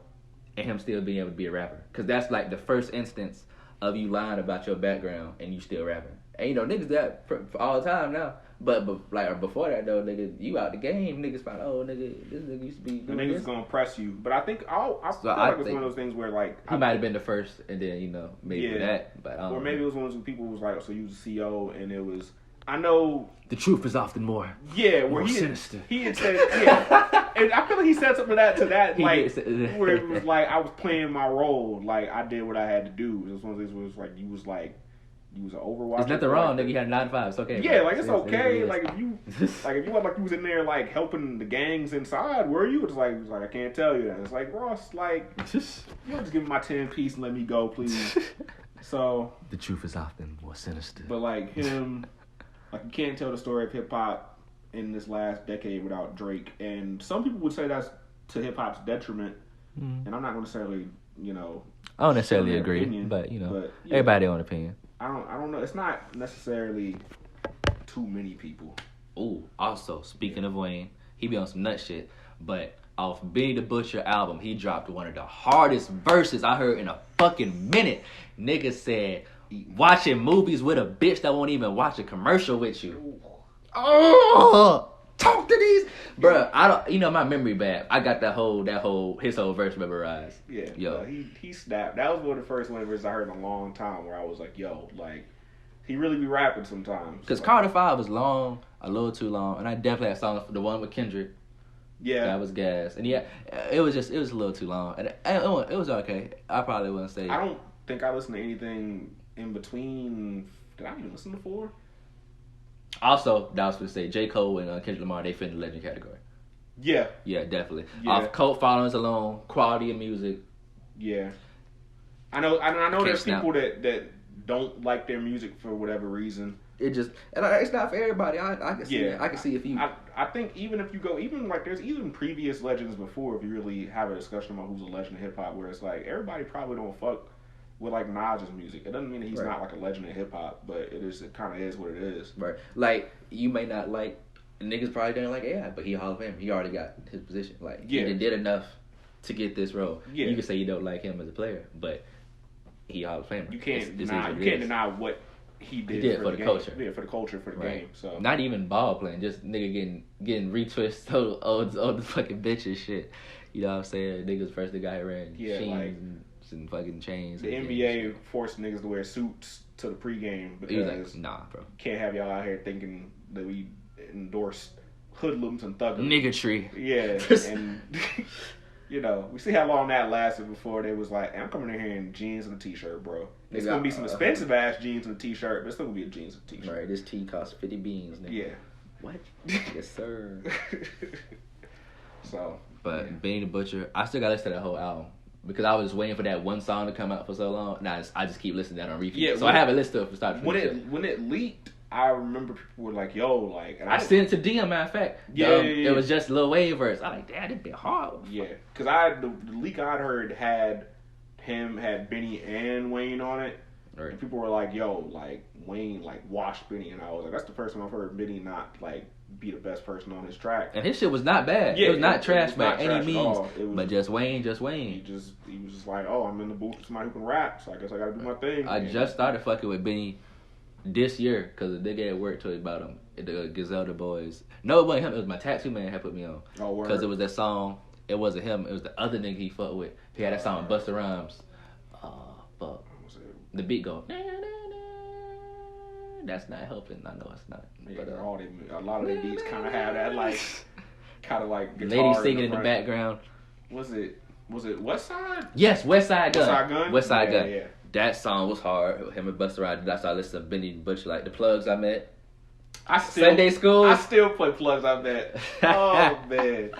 and him still being able to be a rapper, because that's like the first instance of you lying about your background and you still rapping. And niggas do that for all the time now. But like before that though, nigga, you out the game. Niggas find, nigga, this nigga used to be doing the niggas this. gonna press you. But I think I feel like it's one of those things where like he might have been the first, and then maybe for that. But or maybe it was one of those people who was like, so you was a CEO, and it was. I know the truth is often more. Yeah, where sinister. He had said, and I feel like he said something to that, like where it was like I was playing my role, like I did what I had to do. It was one of those where it was like you was an Overwatch. There's nothing wrong, nigga. You had a 9 to 5. It's okay. Yeah, bro. Like it's okay. Like if you wasn't like you was in there like helping the gangs inside, were you? It's like I can't tell you that. It's like Ross, like you just give me my 10 piece and let me go, please. So the truth is often more sinister. But like him, like you can't tell the story of hip hop in this last decade without Drake, and some people would say that's to hip hop's detriment. And I'm not going to necessarily, I don't necessarily agree, opinion, but everybody own opinion. I don't know. It's not necessarily too many people. Ooh, also, speaking of Wayne, he be on some nut shit, but off Benny the Butcher album, he dropped one of the hardest verses I heard in a fucking minute. Nigga said, watching movies with a bitch that won't even watch a commercial with you. Oh, talk to these. Bruh, I don't, my memory bad. I got his whole verse memorized. Yeah. Yo. He snapped. That was one of the first verses I heard in a long time where I was like, yo, like, he really be rapping sometimes. Because Carter 5 was long, a little too long, and I definitely had songs for the one with Kendrick. Yeah. That was gas. And yeah, it was a little too long. And it was okay. I probably wouldn't say. I don't think I listened to anything in between. Did I even listen to 4? Also, that was to say, J. Cole and Kendrick Lamar, they fit in the legend category. Yeah. Yeah, definitely. Yeah. Off cult followings alone, quality of music. Yeah. I know there's snap. people that don't like their music for whatever reason. It's not for everybody. I can see that. I can see if you. I think even if you go, even like there's even previous legends before, if you really have a discussion about who's a legend of hip hop, where it's like everybody probably don't fuck with like Nas's music. It doesn't mean that he's not like a legend of hip hop, but it kind of is what it is. Right. Like you may not like niggas probably didn't like AI, but he a Hall of Fame. He already got his position. Like he did enough to get this role. Yeah. You can say you don't like him as a player, but he a Hall of Famer. You can't deny what he did for the game. Culture. Yeah, for the culture, for the game. So not even ball playing, just nigga getting retwisted on the fucking bitch and shit. You know what I'm saying? Niggas first they got here wearing jeans and fucking chains. The NBA forced niggas to wear suits to the pregame because nah, bro. Can't have y'all out here thinking that we endorse hoodlums and thuggers. Niggatry. Yeah, and we see how long that lasted before they was like, I'm coming in here in jeans and a t-shirt, bro. It's gonna be some expensive ass jeans and a t-shirt, but it's still gonna be a jeans and a t-shirt. Right, this tee costs 50 beans, nigga. Yeah. What? Yes, sir. So, but Benny the Butcher, I still gotta listen to that whole album. because I was just waiting for that one song to come out for so long. Now I just keep listening to that on repeat. Yeah, so I haven't listened to it for start to when finish. when it leaked, I remember people were like, "Yo, like," and I sent it to DM. Matter of fact, Yeah. it was just Lil Wayne verse. I like, damn, it'd be hard. Yeah, because the leak I'd heard had Benny and Wayne on it, Right. and people were like, "Yo, like Wayne like washed Benny," and I was like, "That's the first time I've heard Benny not like be the best person on his track." And his shit was not bad. Yeah, it was not it trash was by not any trash at means. all. It was- But just Wayne. He was just like, "Oh, I'm in the booth with somebody who can rap, so I guess I gotta do my thing." I just started fucking with Benny this year because the nigga at work told me about him. The Griselda Boys. No, it wasn't him. It was my tattoo man had put me on. Oh, word. Because it was that song. It wasn't him. It was the other nigga he fucked with. He had that song with Busta Rhymes. Oh, fuck. What was it? The beat go. That's not helping. I know it's not. Yeah, But, a lot of their beats kind of have that like, kind of like guitar lady singing in the front. background. Was it West Side? Yes, West Side Gun. West Side Gun? West Side Yeah, Gun. yeah. That song was hard. Him and Busta Rhymes. That's why I listened to Benny Butcher, like the plugs I met. Sunday school. I still play plugs. I bet. Oh man.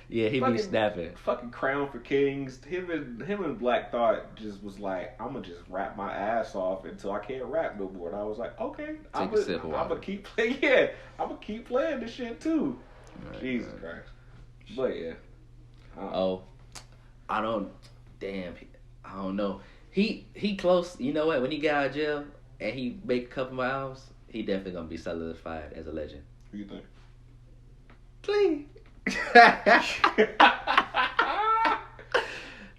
Yeah, he be Fucking- snapping. Fucking Crown for Kings. Him and Black Thought just was like, I'm gonna just rap my ass off until I can't rap no more. And I was like, okay, I'm a sip of water. gonna keep playing. Yeah, I'm gonna keep playing this shit too. Right, Jesus right. Christ. But yeah. Oh, I don't. Damn, I don't know. He close. You know what? When he get out of jail and he make a couple more albums, he definitely gonna be solidified as a legend. Who you think? Please.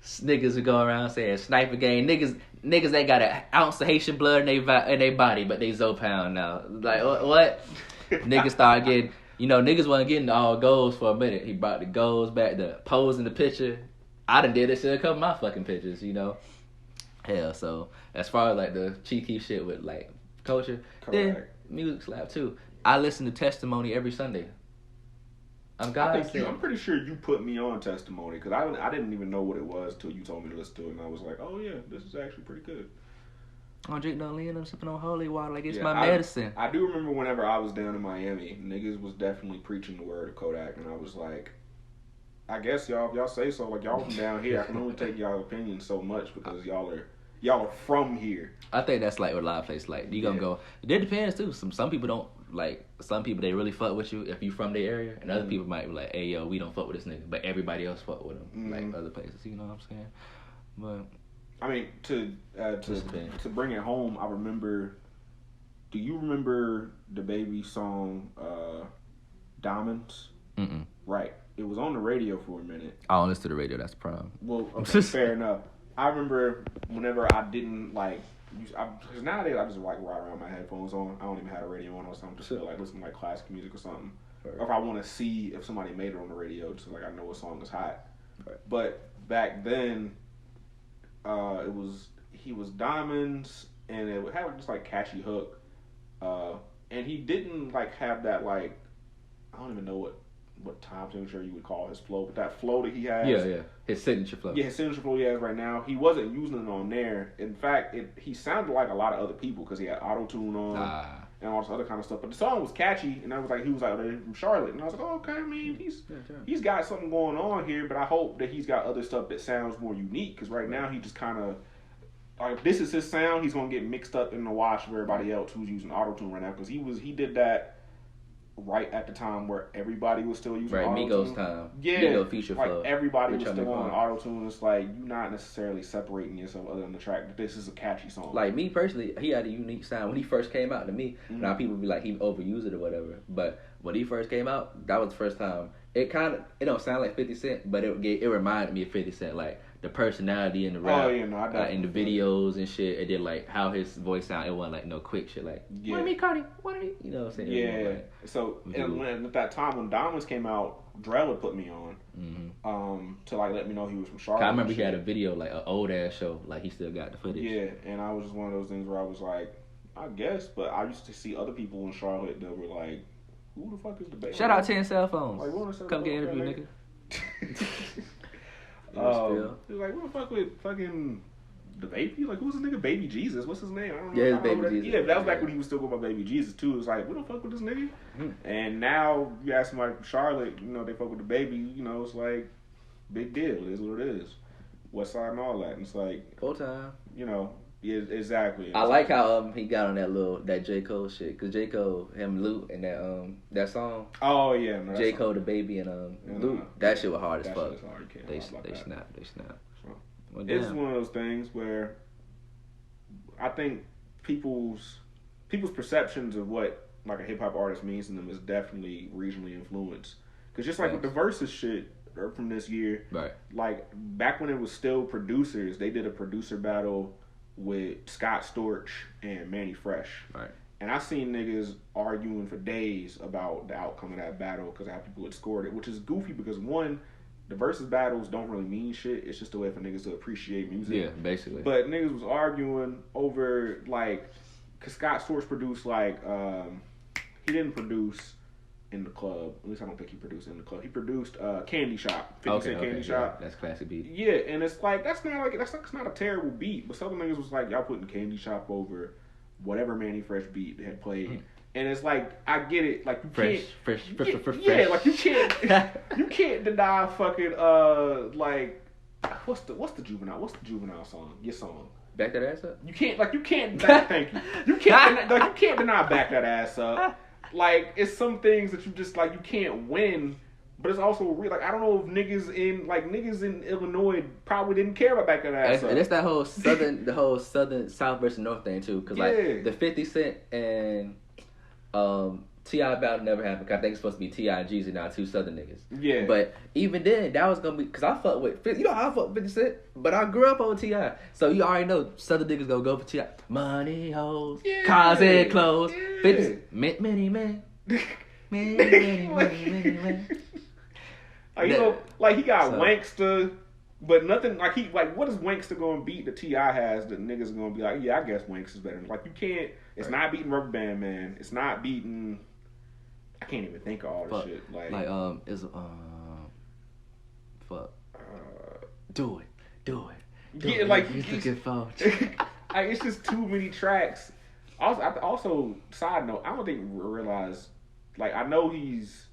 Niggas who go around saying sniper game. Niggas ain't got an ounce of Haitian blood in their body, but they Zopound now. Like what? Niggas start getting. Niggas wasn't getting all goals for a minute. He brought the goals back, the pose in the picture. I done did this shit a couple of my fucking pictures, Hell, so as far as like the cheeky shit with like culture, then Correct. music slap too. I listen to Testimony every Sunday. I'm I'm pretty sure you put me on Testimony because I didn't even know what it was till you told me to listen to it, and I was like, oh yeah, this is actually pretty good. I don't drink no lean. I'm sipping on holy water like it's Yeah, my medicine. I do remember whenever I was down in Miami, niggas was definitely preaching the word of Kodak, and I was like, I guess y'all, if y'all say so, like y'all from down here, I can only take y'all opinion so much because y'all are from here. I think that's like with a lot of places. Like you gonna go. It depends too. Some people don't like. Some people they really fuck with you if you from their area, and other people might be like, "Hey yo, we don't fuck with this nigga," but everybody else fuck with him. Like other places, you know what I'm saying? But I mean, to bring it home, I remember. Do you remember the Baby song "Diamonds"? Mm-mm. Right. It was on the radio for a minute. I don't listen to the radio. That's the problem. Well, okay, fair enough. I remember whenever I didn't like, because nowadays I just like ride around with my headphones on. I don't even have a radio on or something. Just feel like listening to like classical music or something. Right. Or if I want to see if somebody made it on the radio, just like I know what song is hot. Right. But back then, he was Diamonds, and it would have just like catchy hook. And he didn't like have that like, I don't even know what time signature you would call his flow, but that flow that he has. Yeah. His signature flow. Yeah, his signature flow he has right now. He wasn't using it on there. In fact, he sounded like a lot of other people because he had auto-tune on and all this other kind of stuff. But the song was catchy, and I was like, he was like, they're from Charlotte. And I was like, oh, okay, I mean, he's got something going on here, but I hope that he's got other stuff that sounds more unique because right now he just kind of, like, this is his sound. He's going to get mixed up in the wash of everybody else who's using auto-tune right now because he did that right at the time where everybody was still using auto-tune. Migos time. Yeah, Migos feature like flow. everybody was still on auto-tune. It's like you're not necessarily separating yourself other than the track, but this is a catchy song. Like me personally, he had a unique sound when he first came out to me. Now people be like he overused it or whatever, but when he first came out, that was the first time. It don't sound like 50 Cent, but it reminded me of 50 Cent, like the personality in the rap, oh yeah, no, I in the videos and shit. It did like how his voice sound. It wasn't like no quick shit like what me Cardi, what me, you know what I'm saying? Yeah. Like, So and at that time when Diamonds came out, Drell had put me on, to like let me know he was from Charlotte. I remember he had a video like an old ass show, like he still got the footage. Yeah, and I was just one of those things where I was like, I guess, but I used to see other people in Charlotte that were like, who the fuck is the Baby? Shout out 10 cell phones. Like, Come get an interview, nigga. He was like, what the fuck with fucking the Baby? Like, who's this nigga Baby Jesus? What's his name? I don't know. Yeah, it's Baby Jesus. Yeah, that was back when he was still going by Baby Jesus too. It was like, what the fuck with this nigga? And now you ask somebody from Charlotte, they fuck with the Baby. It's like big deal. It is what it is. West Side and all that. And it's like, Full time. you know, yeah, exactly. I like how he got on that J Cole shit, cause J Cole, him, Luke, and that song. Oh yeah, no, J Cole, the baby, and Luke. That shit was hard as fuck. Shit was hard. They snap. So, Well, it's one of those things where I think people's perceptions of what like a hip hop artist means to them is definitely regionally influenced. Cause just like with the Versus shit from this year, right? Like back when it was still producers, they did a producer battle with Scott Storch and Manny Fresh. Right. And I seen niggas arguing for days about the outcome of that battle because how people had scored it, which is goofy because one, the versus battles don't really mean shit. It's just a way for niggas to appreciate music. Yeah, basically. But niggas was arguing over like, cause Scott Storch produced like, he didn't produce in the club. At least I don't think he produced in the club. He produced Candy Shop, 50 Cent Candy Shop. Yeah, that's classic beat. Yeah, and it's like that's not a terrible beat. But some niggas was like, y'all putting Candy Shop over whatever Manny Fresh beat they had played. And it's like I get it, like you fresh. Yeah, like you can't deny fucking like what's the juvenile song? Your song. Back that ass up. You can't thank you. You can't deny back that ass up. Like, it's some things that you just, like, you can't win, but it's also real. Like, I don't know if niggas in Illinois probably didn't care about back that ass up. And it's that whole southern, south versus north thing, too. Because, like, the 50 Cent and T.I. battle never happened. Cause I think it's supposed to be T.I. and Jeezy now, two southern niggas. Yeah. But even then, that was going to be, because I fuck with, you know how I fuck with 50 Cent? But I grew up on T.I. So you already know southern niggas gonna go for T.I. Money, hoes, cars and clothes. 50 many men. Many men. Like, you know, like he got Wankster, but nothing, like what is Wankster gonna beat that T.I. has that niggas are gonna be like, yeah, I guess Wankster's better. Like, you can't, it's not beating Rubber Band Man. It's not beating, I can't even think of all this shit. Fuck. Do it. Yeah, like he's looking for. Like, it's just too many tracks. Also, side note, I don't think we realize. Like, I know he's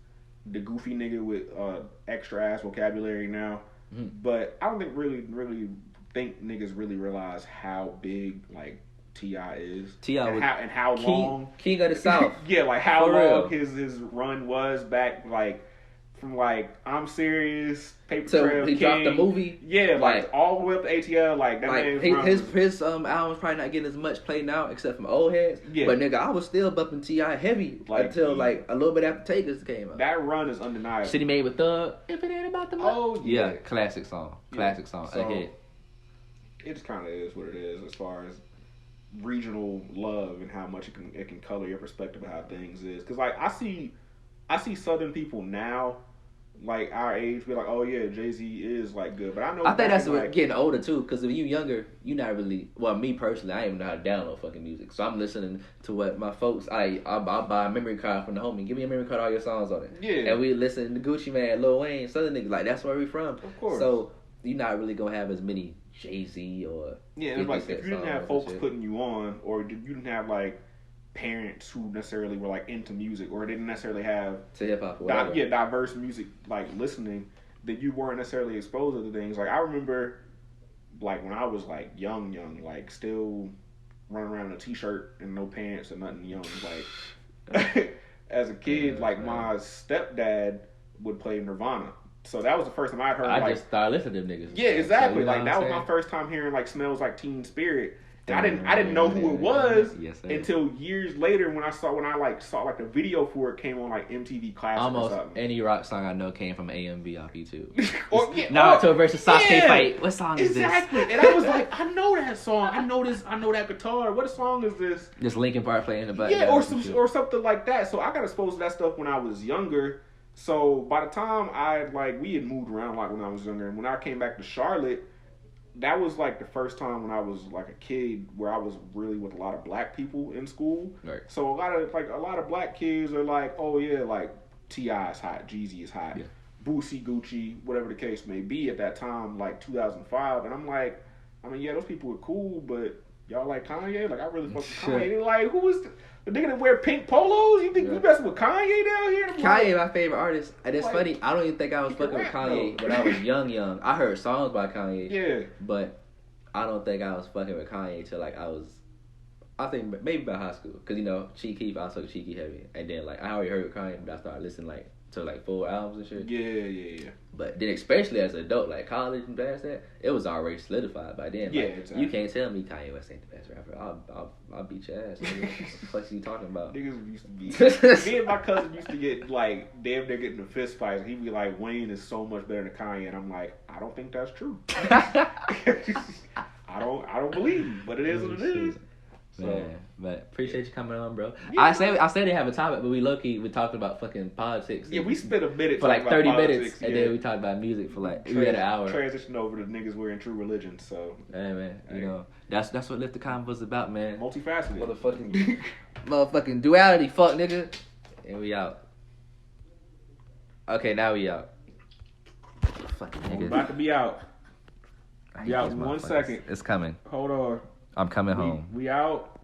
the goofy nigga with extra ass vocabulary now, but I don't think really think niggas really realize how big like T.I. is. T.I. and how long King of the South. Yeah, like how long his run was back, like from like I'm Serious, Paper Trail, he King. dropped the movie. Yeah, like all the way up to ATL. Like that his album's probably not getting as much play now, except from old heads. Yeah. But nigga, I was still bumping T.I. heavy until like a little bit after Takers came out. That run is undeniable. Shit he made with Thug. If it ain't about the money. Oh yeah, classic song. Classic song. So, ahead. It just kind of is what it is as far as regional love and how much it can color your perspective of how things is. Because like I see Southern people now, like our age, be like, oh yeah, Jay-Z is like good, but I know I think that's what getting older too. Because if you younger, you not really. Well, me personally, I don't even know how to download fucking music, so I'm listening to what my folks. I buy a memory card from the homie. Give me a memory card, all your songs on it. Yeah, and we listen to Gucci Mane, Lil Wayne, Southern niggas. Like that's where we from. Of course. So you're not really gonna have as many Jay-Z or and like if you didn't have folks putting you on, or you didn't have like parents who necessarily were like into music or didn't necessarily have to hip hop, diverse music like listening, that you weren't necessarily exposed to the things. Like I remember, like when I was like young, like still running around in a t-shirt and no pants and nothing young. Like as a kid, like my stepdad would play Nirvana. So that was the first time I heard. I just started listening to them niggas. Yeah, exactly. So, like that was my first time hearing like Smells Like Teen Spirit. I didn't know who it was until years later when I saw like the video for it came on like MTV Classic almost or something. Any rock song I know came from AMV off YouTube. Naruto versus Sasuke fight. What song is this? Exactly. And I was like, I know that song. I know that guitar. What song is this? Just Linkin Park playing in the background. Yeah, or something like that. So I got exposed to that stuff when I was younger. So by the time we had moved around like when I was younger, and when I came back to Charlotte, that was like the first time when I was like a kid where I was really with a lot of black people in school. Right. So a lot of black kids are like, oh yeah, like T.I. is hot, Jeezy is hot, Boosie, Gucci, whatever the case may be at that time, like 2005. And I'm like, I mean, yeah, those people are cool, but y'all like Kanye? Like, I really fuck with Sure. Kanye. They like, who is the nigga that wear pink polos? You think you messing with Kanye down here? I'm Kanye, like, my favorite artist. And it's Like, funny, I don't even think I was he can fucking with rap, Kanye though. when I was young. I heard songs by Kanye, yeah. but I don't think I was fucking with Kanye till like I think maybe by high school. Cause you know, Chief Keef, I was fucking Chief Keef heavy. And then like, I already heard Kanye, but I started listening like to like full albums and shit. Yeah. But then especially as an adult, like college and past that, it was already solidified by then. Yeah, Like, exactly. you can't tell me Kanye West ain't the best rapper. I'll beat your ass. Nigga. What the fuck you talking about? Niggas used to be. Me and my cousin used to get like damn near getting in fist fights. He'd be like, Wayne is so much better than Kanye, and I'm like, I don't think that's true. I don't believe you, but it is what it is. So, Man, but appreciate you coming on, bro. Yeah, I said they have a topic, but we talked about fucking politics. yeah, we spent a minute for like 30 talking about minutes, politics, and then we talked about music for like we had an hour. Transition over to niggas wearing true religion. So, Hey man, Hey. you know that's what Lift the Convos about, man. multifaceted. Motherfucking duality, fuck nigga, and we out. Okay, now we out. Fucking We're nigga. about to be out. I hate Be out these in 1 motherfuckers. second. It's coming. Hold on. I'm coming home. We out.